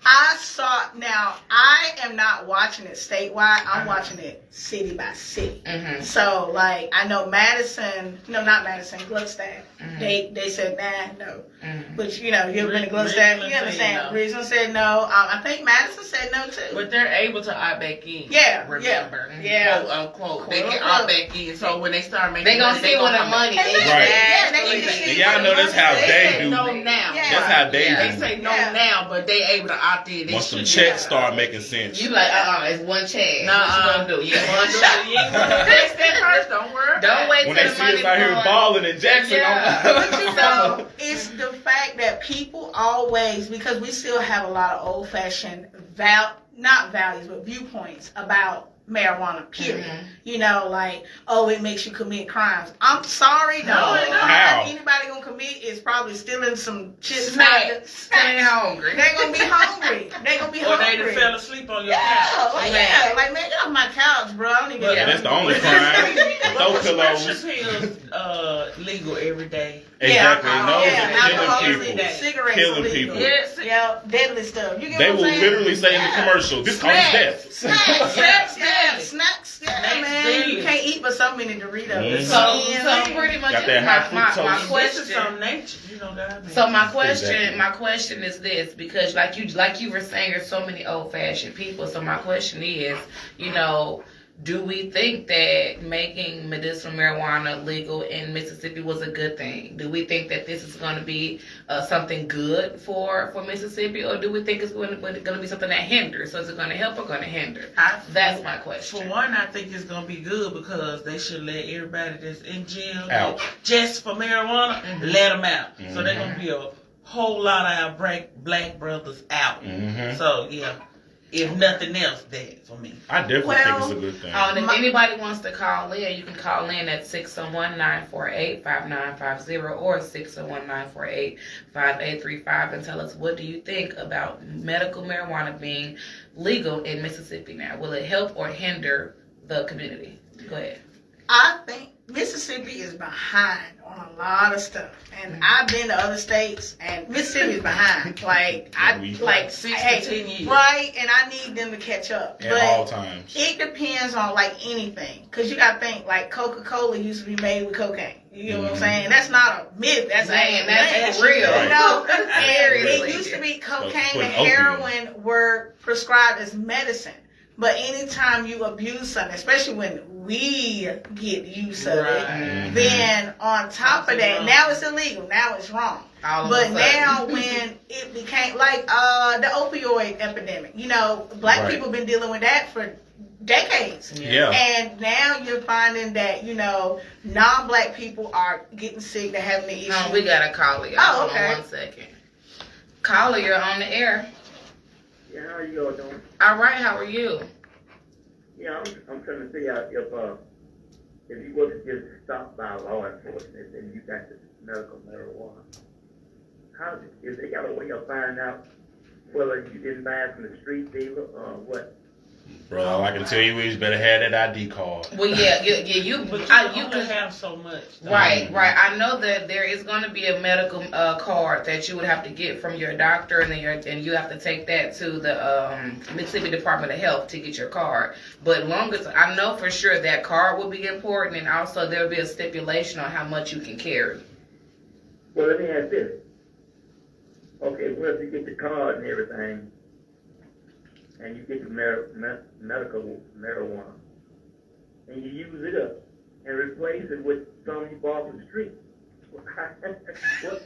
I saw. Now I am not watching it statewide. I'm watching it city by city. Mm-hmm. So like I know Madison, no, not Madison, Gluckstadt. Mm-hmm. They said no. Mm-hmm. But you know, you ever been to Gluckstadt? You understand? Ridgley said no. I think Madison said no too. But they're able to opt back in. Yeah, Remember? yeah. Quote unquote. They can opt back in. So when they start making They gonna money, see what the money is. Right. Yeah, they need to see And y'all know that's how they do. No now. Yeah. That's how they They do. say no now, but they able to opt in. They Once some should checks be. start making sense. You like, it's one chance. Nuh-uh. What you gonna do? You You one shot. ain't gonna fix that first. Don't worry. Don't wait When till they the see money us out here flowing. balling in Jackson, Yeah. But you know, it's the fact that people always, because we still have a lot of old-fashioned not values, but viewpoints about marijuana, period. Mhm. You know, like, oh, it makes you commit crimes. I'm sorry, no. No, The it don't. crime anybody gonna commit is probably stealing some chips. Snacks. Staying hungry. They gonna be hungry. They gonna be Or they hungry. done fell asleep on your Yeah, couch. like, Man. like, man, get off my couch, bro. I don't even. Yeah, that's the only crime. Throw pillows. Prescription pills legal every day. Exactly. Yeah, No, alcohol killing every people. day. Cigarettes Killing illegal. people. Yes. Yeah, deadly stuff. You get They what will I'm saying? literally say in the commercial, this causes death. Snacks, deadly. snacks, yeah, Snacks man. deadly. You can't eat but so many Doritos. Mhm. So pretty much Got that high my fructose. This is question. some nature. You know that. So my question, Exactly. my question is this, because like you were saying, there's so many old-fashioned people. So my question is, you know, do we think that making medicinal marijuana legal in Mississippi was a good thing? Do we think that this is going to be something good for Mississippi, or do we think it's going to be something that hinders? So is it going to help or going to hinder? That's my For question. one, I think it's gonna be good because they should let everybody that's in jail Out. just for marijuana, Mhm. let them out. So they're Mhm. gonna be a whole lot of our black brothers out. Mhm. So yeah, if nothing else, that for me. I definitely think it's a good thing. And if anybody wants to call in, you can call in at 601-948-5950 or 601-948-5835 and tell us, what do you think about medical marijuana being legal in Mississippi now? Will it help or hinder the community? Go ahead. I think Mississippi is behind on a lot of stuff, and I've been to other states, and Mississippi is behind. Like like 6 to 10 years. right? And I need them to catch up. At But all times. it depends on like anything, because you got to think like Coca-Cola used to be made with cocaine. You know what I'm saying? That's not a myth. That's Man, that's real. real. Right. You know, Seriously. it used to be cocaine put and opium. heroin were prescribed as medicine. But anytime you abuse something, especially when we get use of Right. it, Mhm. then on top of that, wrong. now it's illegal. Now it's wrong. All of But a sudden. now when it became like the opioid epidemic, you know, black Right. people been dealing with that for decades. Yeah. And now you're finding that, you know, non-black people are getting sick, they're having the issue. No, we got a caller. Y'all. Oh, Hold okay. on 1 second. Caller, you're on the air. Yeah, how you all doing? All right, how are you? Yeah, I'm trying to see out if you wasn't just stopped by law enforcement and you got this medical marijuana, if they got a way of finding out whether you didn't buy it from the street dealer or what? Bro, all I can tell you is you better have that ID card. Well, yeah, you But you can can have so much. Right. I know that there is going to be a medical card that you would have to get from your doctor, and then you have to take that to the Mississippi Department of Health to get your card. But long as I know for sure that card will be important, and also there will be a stipulation on how much you can carry. Well, let me ask this. Okay, well, if you get the card and everything, and you get the medical marijuana, and you use it up and replace it with some you bought from the street,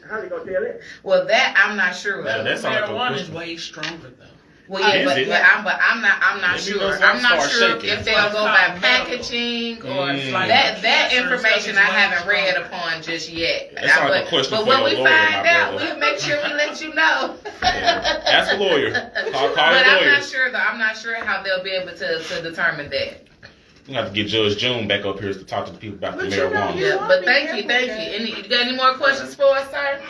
how they gonna tell that? Well, that I'm not sure. Yeah, of. that's not a good Marijuana is question. way stronger though. Well, yeah, Is but, it? I'm not Let me sure. know if I'm I not start sure shaking. if they'll go by Medical. packaging or Like that cancer information I stuff is way haven't read stronger. upon just yet. That's like a question but for when your we lawyer, find my out, brother. we'll make sure we let you know. Yeah. Ask a lawyer. Call But your I'm lawyer. not sure though. I'm not sure how they'll be able to determine that. You have to get Judge June back up here to talk to the people about the But you know, marijuana. you Yeah, wanna but be thank careful you. with that. You got any more questions for us, sir?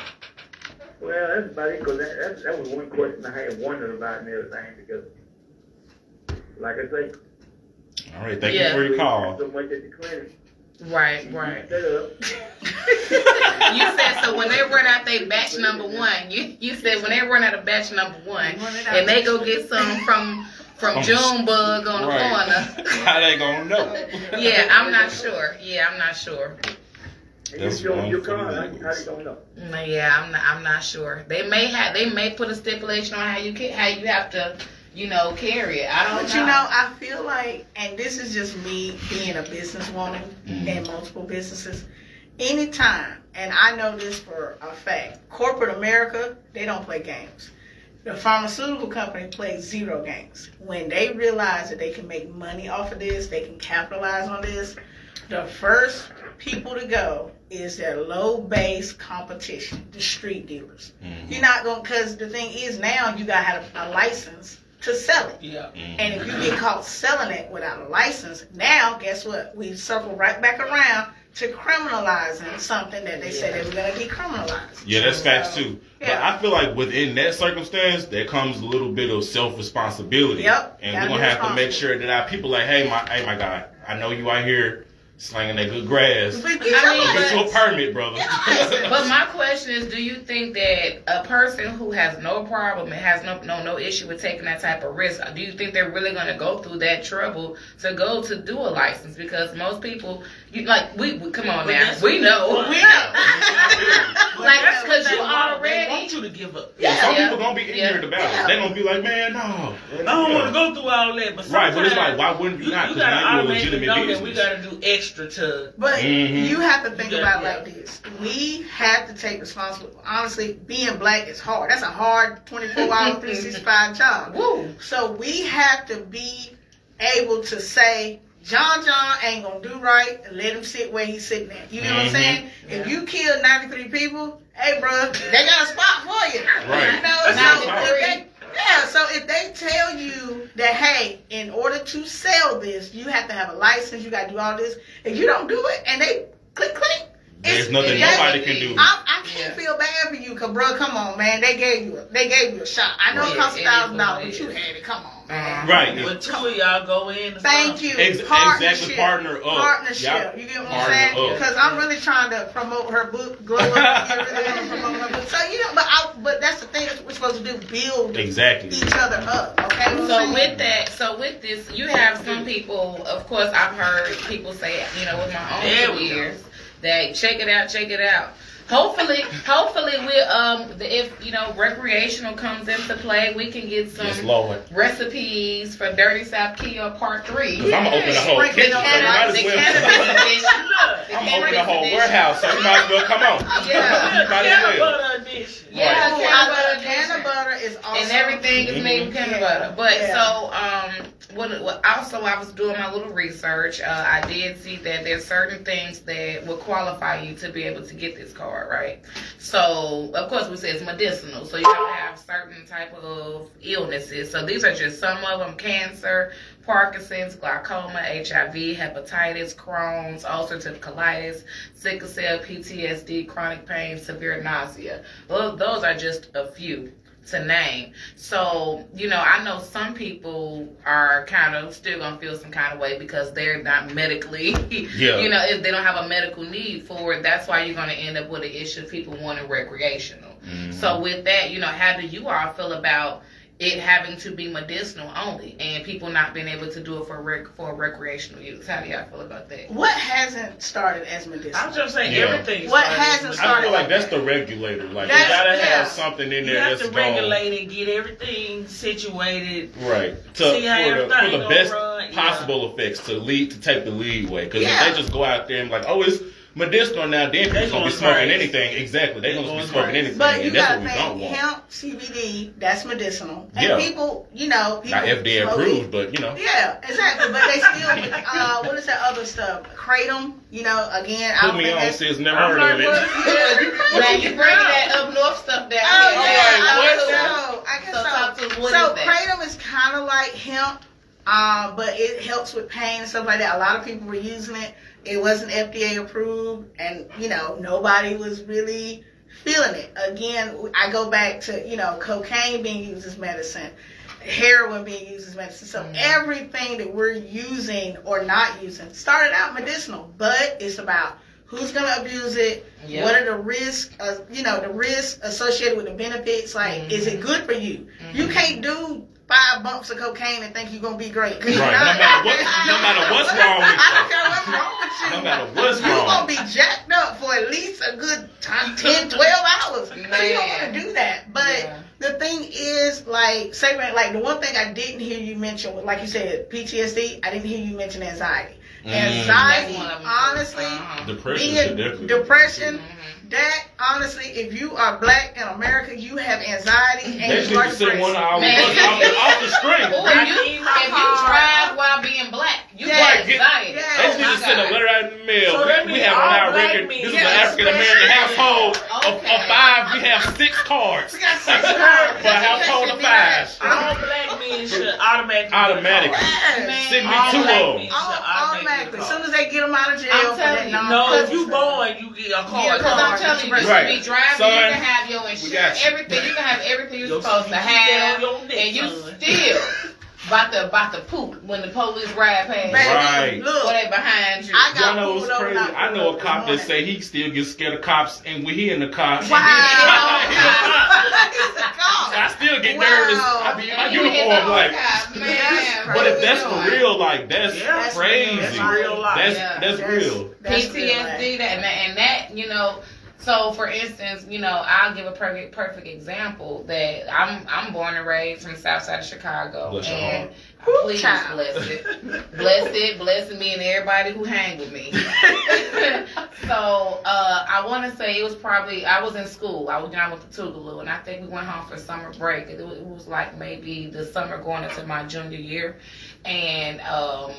Well, that's about it, because that was one question I had wondered about and everything, because, like I say, All right, thank Yeah. you for your call. so much at the clinic, Right. You said so when they run out they batch number one. You said when they run out of batch number one, and they go get some from Junebug on the corner. How they gonna know? Yeah, I'm not sure. That's your car. How you gonna know? Yeah, I'm not sure. They may put a stipulation on how you have to, carry it. I don't know. But I feel like, and this is just me being a businesswoman in multiple businesses. Anytime, and I know this for a fact, corporate America, they don't play games. The pharmaceutical company plays zero games. When they realize that they can make money off of this, they can capitalize on this, the first people to go is their low-base competition, the street dealers. You're not going, because the thing is now you got to have a license to sell it. Yeah. And if you get caught selling it without a license, now guess what? We circle right back around to criminalizing something that they said they were going to decriminalize. Yeah, that's facts too. Yeah. But I feel like within that circumstance, there comes a little bit of self-responsibility. Yep. And we're gonna have to make sure that our people like, hey my guy, I know you out here slinging that good grass. Get you a permit, brother. But my question is, do you think that a person who has no problem and has no issue with taking that type of risk, do you think they're really going to go through that trouble to go to do a license? Because most people, we come on now, we know. Like, because you already they want you to give up. Yeah, some people gonna be ignorant about it. They gonna be like, man, no. I don't want to go through all that. But but it's like, why wouldn't you not? You Because now you're a automatically legitimate know business. that we got to do extra to. But you have to think about it Yeah. like this. We have to take responsibility. Honestly, being black is hard. That's a hard 24-hour, 365 job. Woo. So we have to be able to say, John ain't going to do right, and let him sit where he's sitting at. You know what I'm saying? Yeah. If you kill 93 people, hey, bro, they got a spot for you. Right. You know? So if they tell you that, hey, in order to sell this, you have to have a license, you got to do all this, if you don't do it, and they click, There's nothing nobody can do. I can't feel bad for you, cause bro, come on, man, they gave you a shot. I know it cost $1,000, but you had it. Come on, man. Right. But two of y'all go in. Thank you. Exactly. Partner up. Partnership. You get what I'm saying? Because I'm really trying to promote her book, Glow Up. I really want to promote her book. So but that's the thing that we're supposed to do: build each other up. Okay. So with this, you have some people. Of course, I've heard people say, with my own ears, that check it out. Hopefully, if recreational comes into play, we can get some recipes for Dirty South Kia Part 3. Cause I'm gonna open a whole kitchen, so you might as well. I'm gonna open a whole warehouse, so you might as well come on. Yeah, butter edition. Yeah, canna butter is awesome, and everything is made with canna butter. But also I was doing my little research. I did see that there's certain things that will qualify you to be able to get this card, right? So of course we say it's medicinal, so you have to have certain type of illnesses. So these are just some of them: cancer, Parkinson's, glaucoma, HIV, hepatitis, Crohn's, ulcerative colitis, sickle cell, PTSD, chronic pain, severe nausea. Those are just a few to name. So, I know some people are kind of still going to feel some kind of way because they're not medically, if they don't have a medical need for it, that's why you're going to end up with an issue of people wanting recreational. So with that, how do you all feel about it having to be medicinal only and people not being able to do it for recreational use? How do y'all feel about that? What hasn't started as medicinal? I'm just saying everything. What hasn't started? I feel like that's the regulator. Like you gotta have something in there that's going. You have to regulate and get everything situated. Right. For the best possible effects to take the lead way. Because if they just go out there and like, oh, it's medicinal now, then people gonna be smoking anything. Exactly. They're gonna be smoking anything. But you gotta think hemp, CBD, that's medicinal. And people, people not FDA approved, but Yeah, exactly. But they still what is that other stuff? Kratom, again, put me on, sis, never heard of it. Now you bring that up north stuff down I guess so. So kratom is kind of like hemp, but it helps with pain and stuff like that. A lot of people were using it. It wasn't FDA approved, and nobody was really feeling it. Again, I go back to cocaine being used as medicine. heroin being used as medicine. So everything that we're using or not using started out medicinal, but it's about who's going to abuse it, what are the risks, the risks associated with the benefits, like, is it good for you? You can't do 5 bumps of cocaine and think you're going to be great. Right. No matter what's wrong with you. I don't care what's wrong with you. No matter what's wrong. You're going to be jacked up for at least a good 10, 12 hours. So you don't want to do that. But the thing is, like, say, like, the one thing I didn't hear you mention, like you said, PTSD, I didn't hear you mention anxiety. Anxiety, honestly, depression, that, honestly, if you are black in America, you have anxiety and you are sit one hour off the screen. If you drive while being black, you get anxiety. They just need to send a letter out in the mail. So we have on our record, this is an African-American household of 5. We have 6 cards. For a household of 5. All black men should automatically. Send me 2 of them. Automatically. As soon as they get them out of jail. I'm telling you. No, if you born, you get a card. Because I'm telling you, you should be driving, Son, you can have your insurance, everything. You can have everything you're supposed to have, and you still about to poop when the police ride past. Right. Look, or they behind you. Y'all know what's crazy? I know a cop that say he still gets scared of cops, and when he in the car, wow. I still get nervous. I be in my uniform like. But if that's for real, like that's crazy. That's real life. That's real. PTSD, and that, So, for instance, I'll give a perfect example that I'm born and raised from the south side of Chicago. Bless your and heart. please bless me and everybody who hang with me. So, I want to say it was probably, I was in school. I went to Tougaloo, and I think we went home for summer break. It was like maybe the summer going into my junior year. And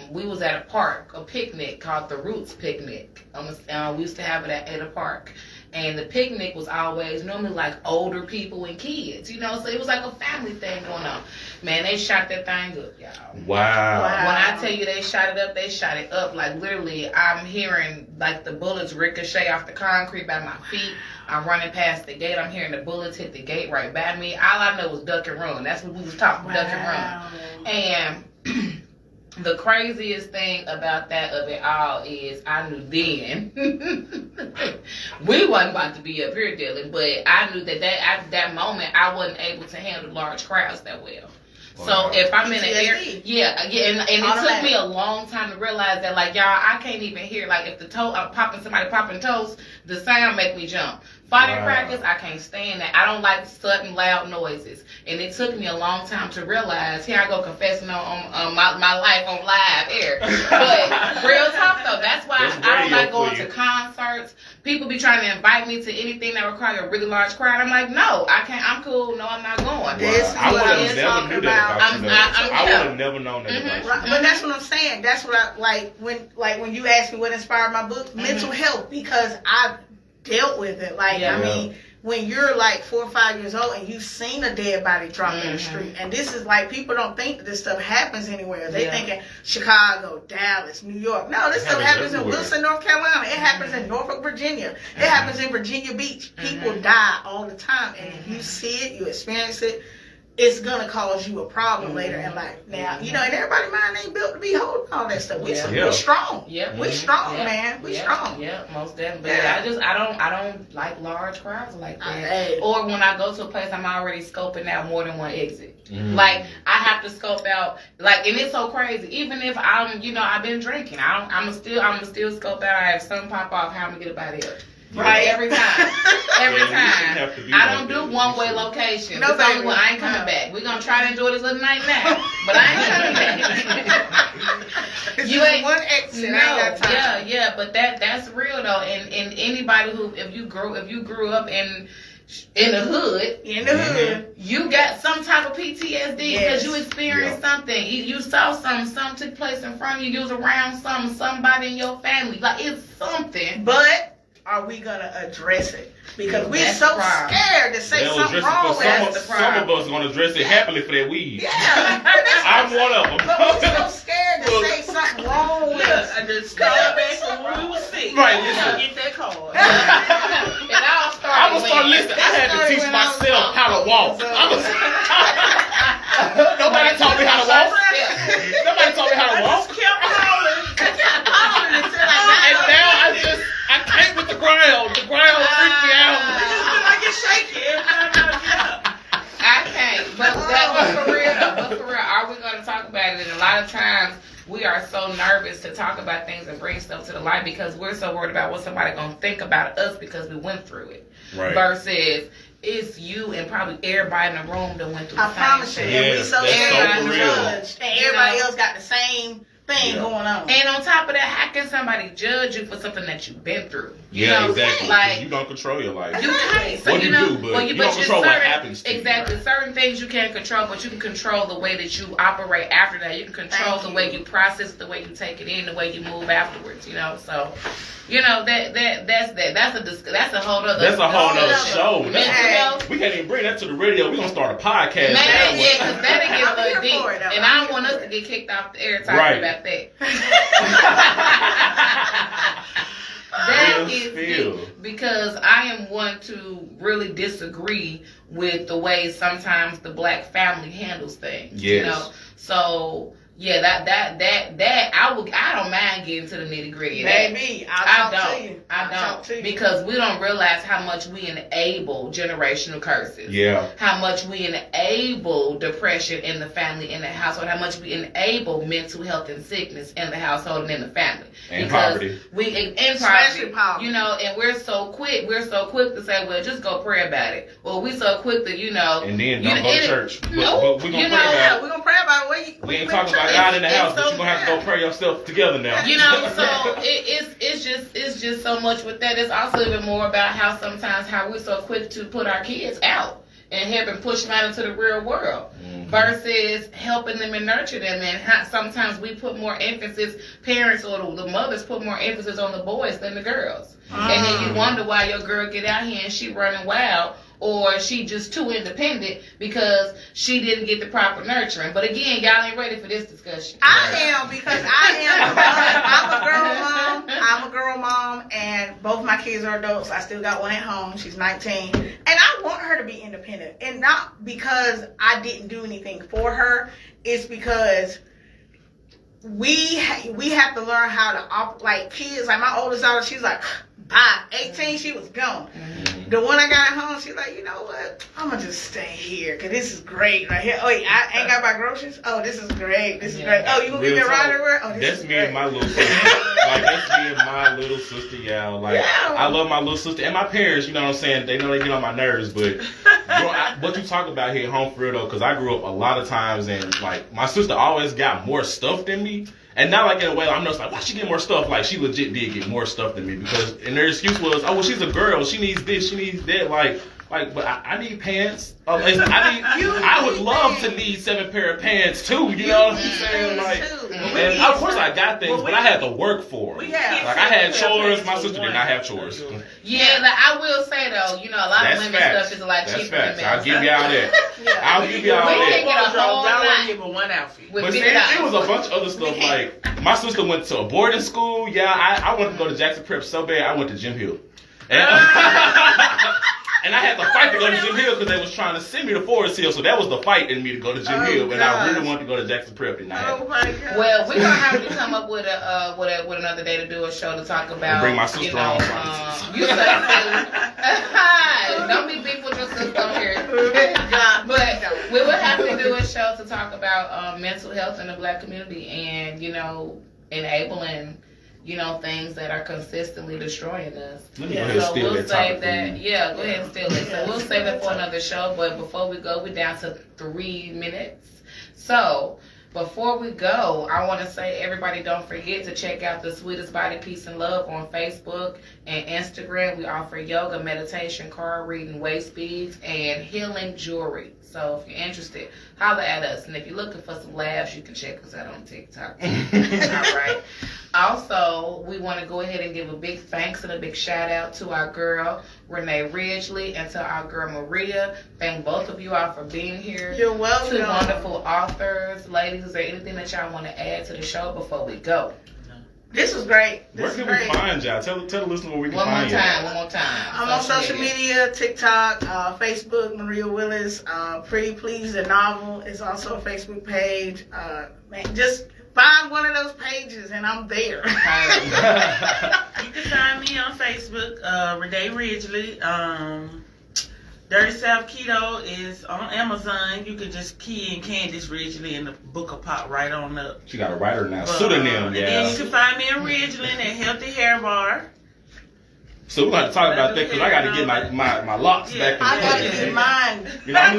we was at a park, a picnic called the Roots Picnic. We used to have it at a park. And the picnic was always normally like older people and kids, so it was like a family thing going on. Man, they shot that thing up, y'all. Wow. When I tell you they shot it up. Like literally, I'm hearing like the bullets ricochet off the concrete by my feet. I'm running past the gate. I'm hearing the bullets hit the gate right by me. All I know was duck and run. That's what we was talking, duck and run. And the craziest thing about that of it all is I knew then we wasn't about to be up here dealing, but I knew that at that moment I wasn't able to handle large crowds that well. So if I'm in an area, and it took me a long time to realize that, like, y'all, I can't even hear, like, if I'm somebody popping toast, the sound make me jump. Firecrackers, I can't stand that. I don't like sudden loud noises. And it took me a long time to realize, here I go confessing on my life on live air. But real talk though, that's why I don't like going to concerts. People be trying to invite me to anything that requires a really large crowd. I'm like, no, I can't. I'm cool. No, I'm not going. This is I what would I'm have never talking knew about. that about you. I would have never known that about you. Right, but that's what I'm saying. That's what I like when you asked me what inspired my book, mental health, because I've dealt with it. Like, I mean, when you're like 4 or 5 years old and you've seen a dead body drop in the street, and this is like, people don't think that this stuff happens anywhere. They thinking Chicago, Dallas, New York. No, this stuff happens in Wilson, North Carolina. It happens in Norfolk, Virginia. It happens in Virginia Beach. People die all the time, and if you see it, you experience it, it's gonna cause you a problem later in life. Now, and everybody's mind ain't built to be holding all that stuff. We're strong. We're strong, man. We're strong. Yeah, most definitely. But I don't like large crowds like that. Or when I go to a place, I'm already scoping out more than one exit. Like, I have to scope out, like, and it's so crazy. Even if I'm, I've been drinking, I'm still scope out. I have some pop off. How I'm gonna get up out of here. Right, every time. I don't do one-way location. No, I ain't coming back. We're going to try to enjoy this little night now, but I ain't coming back. You ain't one exit. No, I ain't got time. Yeah, but that's real though. And anybody who, if you grew up in the hood, you got some type of PTSD because you experienced something. You saw something took place in front of you. You was around somebody in your family. Like, it's something. But are we gonna address it? Because we're so scared to say something wrong with us. Some of us are gonna address it happily for that weed. Yeah, I'm one of them. But we're so scared to say something wrong with us. I just started back from when we were sick. Right, listen. Get that card. It all started. I'm gonna start listening. I had to teach myself how to walk. Nobody taught me how to walk. Nobody taught me how to walk. Kept falling. until And now I can't with the ground. The ground freaked me out. Like it's shaky every time I get up. I can't. But for real, are we going to talk about it? And a lot of times we are so nervous to talk about things and bring stuff to the light because we're so worried about what somebody going to think about us because we went through it. Right. Versus it's you and probably everybody in the room that went through the I promise you, same and thing. we so that's so everybody for real. judged, and everybody else got the same thing going on. And on top of that, how can somebody judge you for something that you've been through? You Yeah, know? exactly. Like, You don't control your life. you can't. So What you you know, do, but well, you don't control what happens to you, exactly. right? Certain things you can't control, but you can control the way that you operate after that. You can control the way you process, the way you take it in, the way you move afterwards. You know, so you know that's a whole other. That's a whole nother show. Mental That's- health. We can't even bring that to the radio. We're gonna start a podcast. Man, now. yeah, because that'll get a I'm little here deep, for it, though. and I don't want us to get kicked off the air talking Right. about that. That Real is spill. deep, because I am one to really disagree with the way sometimes the black family handles things. You Yes. know, so yeah, that I don't mind getting to the nitty gritty of that. Baby, I talk to you. don't. talk to you. Because we don't realize how much we enable generational curses. Yeah. How much we enable depression in the family, in the household. How much we enable mental health and sickness in the household and in the family. And because poverty. Especially poverty. You know, and we're so quick to say, well, just go pray about it. Well, we so quick to, you know. And then don't go to church. But we're gonna pray you know, about it. We're gonna pray about it. We ain't talking about God in the house, but you're gonna have to go pray yourself together now. You know, so it's just so much with that. It's also even more about how sometimes how we're so quick to put our kids out and help and push them out into the real world versus helping them and nurture them. And how sometimes we put more emphasis, parents or the mothers put more emphasis on the boys than the girls. And then you wonder why your girl get out here and she running wild, or she just too independent because she didn't get the proper nurturing. But again, y'all ain't ready for this discussion. I am, because I'm a girl mom, and both my kids are adults. I still got one at home. She's 19, and I want her to be independent, and not because I didn't do anything for her. It's because we have to learn how to operate. Like kids, like my oldest daughter, she's like, bye. 18, she was gone. The one I got at home, she's like, you know what? I'm gonna just stay here because this is great right here. Oh wait, I ain't got my groceries. Oh, this is great. This is great. Oh, you gonna give me a ride everywhere? Oh, this That's is me great. and my little sister. Like, that's me and my little sister, y'all. Like, I love my little sister and my parents. You know what I'm saying? They know they get on my nerves, but what you talk about here, home for real though, because I grew up a lot of times, and like my sister always got more stuff than me. And not like in a way, I'm just like, why she get more stuff? Like, she legit did get more stuff than me because, and their excuse was, oh, well, she's a girl. She needs this, she needs that. Like, but I need pants. I would love to need 7 pair of pants too. You know what I'm saying? Like, and of course I got things, but I had to work for them. Like, I had chores. My sister did not have chores. Yeah, like I will say though, you know, a lot of women's stuff is a lot cheaper than men's. I'll give y'all that. I'll give y'all We that. can get a whole Y'all lot only give her one outfit. with But see, $50. it was a bunch of other stuff. Like, my sister went to a boarding school. Yeah, I wanted to go to Jackson Prep so bad. I went to Jim Hill. And I had to fight to go to Jim Hill because they was trying to send me to Forest Hill. So that was the fight in me to go to Jim Hill. And I really wanted to go to Jackson Prep. And I had to. Oh my God. Well, we're gonna have to come up with with another day to do a show to talk about. Bring my sister on. You said don't be beef with your sister on here. But we will have to do a show to talk about mental health in the black community and, you know, enabling, you know, things that are consistently destroying us. Let me go ahead and So steal we'll that save topic that. from you. Yeah, go ahead and steal it. So we'll save that for another show. But before we go, we're down to 3 minutes. So before we go, I want to say, everybody, don't forget to check out The Sweetest Body, Peace, and Love on Facebook and Instagram. We offer yoga, meditation, card reading, waist beads, and healing jewelry. So if you're interested, holler at us. And if you're looking for some laughs, you can check us out on TikTok. All right. Also, we want to go ahead and give a big thanks and a big shout out to our girl, Renee Ridgley, and to our girl, Maria. Thank both of you all for being here. You're welcome. 2 wonderful authors. Ladies, is there anything that y'all want to add to the show before we go? This was great. Where This can is great. we find y'all? Tell the listener where we can One find more you. time. I'm on social media, TikTok, Facebook, Maria Willis. Pretty Please the Novel is also a Facebook page. Man, just find one of those pages and I'm there. You can find me on Facebook, Renee Ridgley. Dirty South Keto is on Amazon. You can just key in Candice Ridgley and the book will pop right on up. She got a writer now. Pseudonym, And yeah. then you can find me in Ridgley at Healthy Hair Bar. So we're going to talk about that because I got to get my locks back in I got to place. get mine. You know, I'm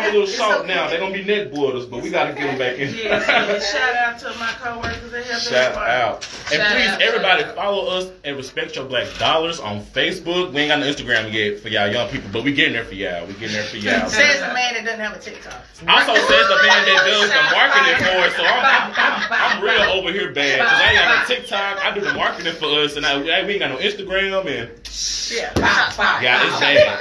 a little short now. They're going to be neck boilers, but we got to get them back in. Yeah, so shout out to my coworkers at Healthy Hair Shout Bar. out. And please, everybody, follow us and Respect Your Black Dollars on Facebook. We ain't got no Instagram yet for y'all young people, but we getting there for y'all. Says the man that doesn't have a TikTok. Also says the man that does the marketing for us. So I'm real over here bad because I ain't got no TikTok. I do the marketing for us, and we ain't got no Instagram. And Yeah, yeah, it's bad.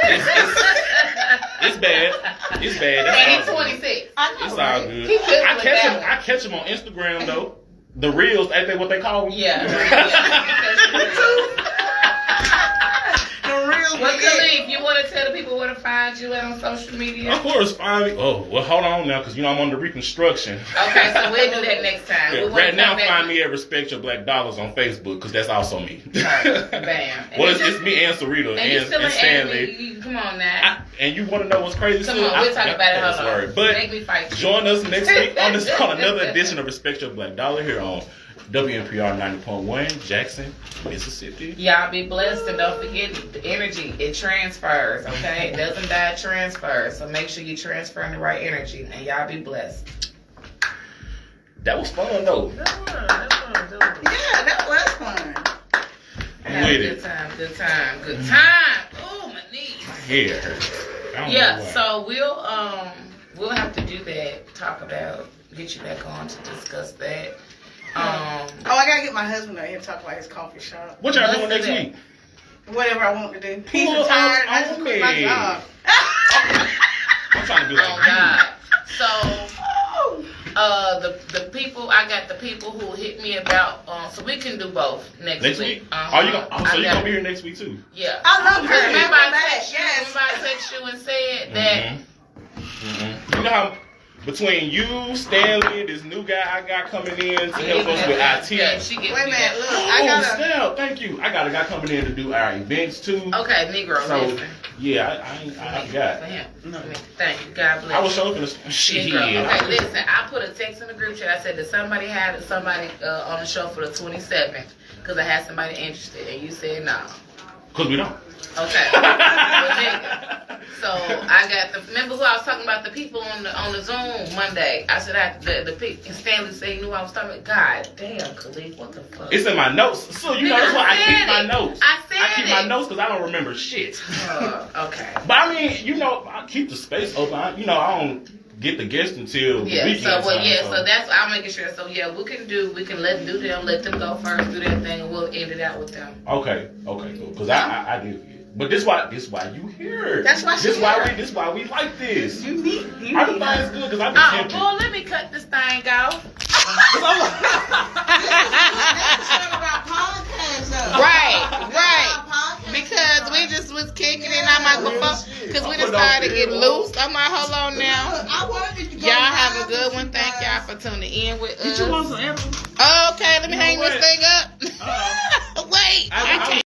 It's bad. It's bad. And That's he's all good. 26. I know, It's all right? good. He could I with catch that him. one. I catch him on Instagram though. The reels, ain't they what they call them? Yeah. The real Well, big. Khalif, you want to tell the people where to find you at on social media? Of course, find me. Oh, well, hold on now, because you know I'm under reconstruction. Okay, so we'll do that next time. Yeah, We wanna right now, come back find with- me at Respect Your Black Dollars on Facebook, because that's also me. Bam. Well, it's me and Sarita And you still and ain't Stanley. Come on now. And you want to know what's crazy? Come too? on, we'll talk about it. That's Hold on. word. But Make me fight you. join us next week on another edition of Respect Your Black Dollar here on WNPR 90.1, Jackson, Mississippi. Y'all be blessed and don't forget the energy. It transfers, okay? It doesn't die, it transfers. So make sure you transfer in the right energy and y'all be blessed. That was fun though. Yeah, that was fun. Have a With good it. time, good time, good time. Oh, my knees. My head hurts. I don't know Yeah, why. so we'll have to do that, get you back on to discuss that. Oh, I gotta get my husband out here to talk about his coffee shop. What y'all doing Let's next do that. week? Whatever I want to do. He's Pull retired. up I just quit my on me. job. I'm trying to be like Oh you. God. So Oh. the people I got the people who hit me about so we can do both next Next week. week? Oh, you gonna? So you gonna be here next week too? Yeah. I love her. Remember Come I back, text you, yes. remember I text you and said that You know how between you, Stanley, this new guy I got coming in to help us with IT. Yeah, she gets Wait a me minute, that. look, I Oh, gotta. Snell, thank you. I got a guy coming in to do our events too. Okay, Negro, So listen. yeah, I forgot. For him. Thank you. God bless. I was showing shit. Negro. Okay, listen. I put a text in the group chat. I said, "Did somebody have somebody on the show for the 27th? Because I had somebody interested." And you said no. Cause we don't. Okay. Well, nigga. So I got remember who I was talking about, the people on the Zoom Monday. I said the people, and Stanley said he knew I was talking about. God damn, Khalif, what the fuck? It's in my notes. So you know that's why I keep my notes. I said keep my notes because I don't remember shit. Okay. But I mean, you know, I keep the space open. I don't get the guest until the weekend. So that's I'm making sure. So yeah, we can let them go first, do their thing, and we'll end it out with them. Okay, cool. Because I do. But this why you here. That's why this why we like this. You need. I think it's good because I be Oh, tempted. boy, let me cut this thing off. Right. Because we just was kicking it. I'm like, because we just started to get loose. I'm like, hold on now. Y'all have a good one. Thank y'all for tuning in with us. Did you want some edibles? Okay, let me hang this thing up. Wait, I can't.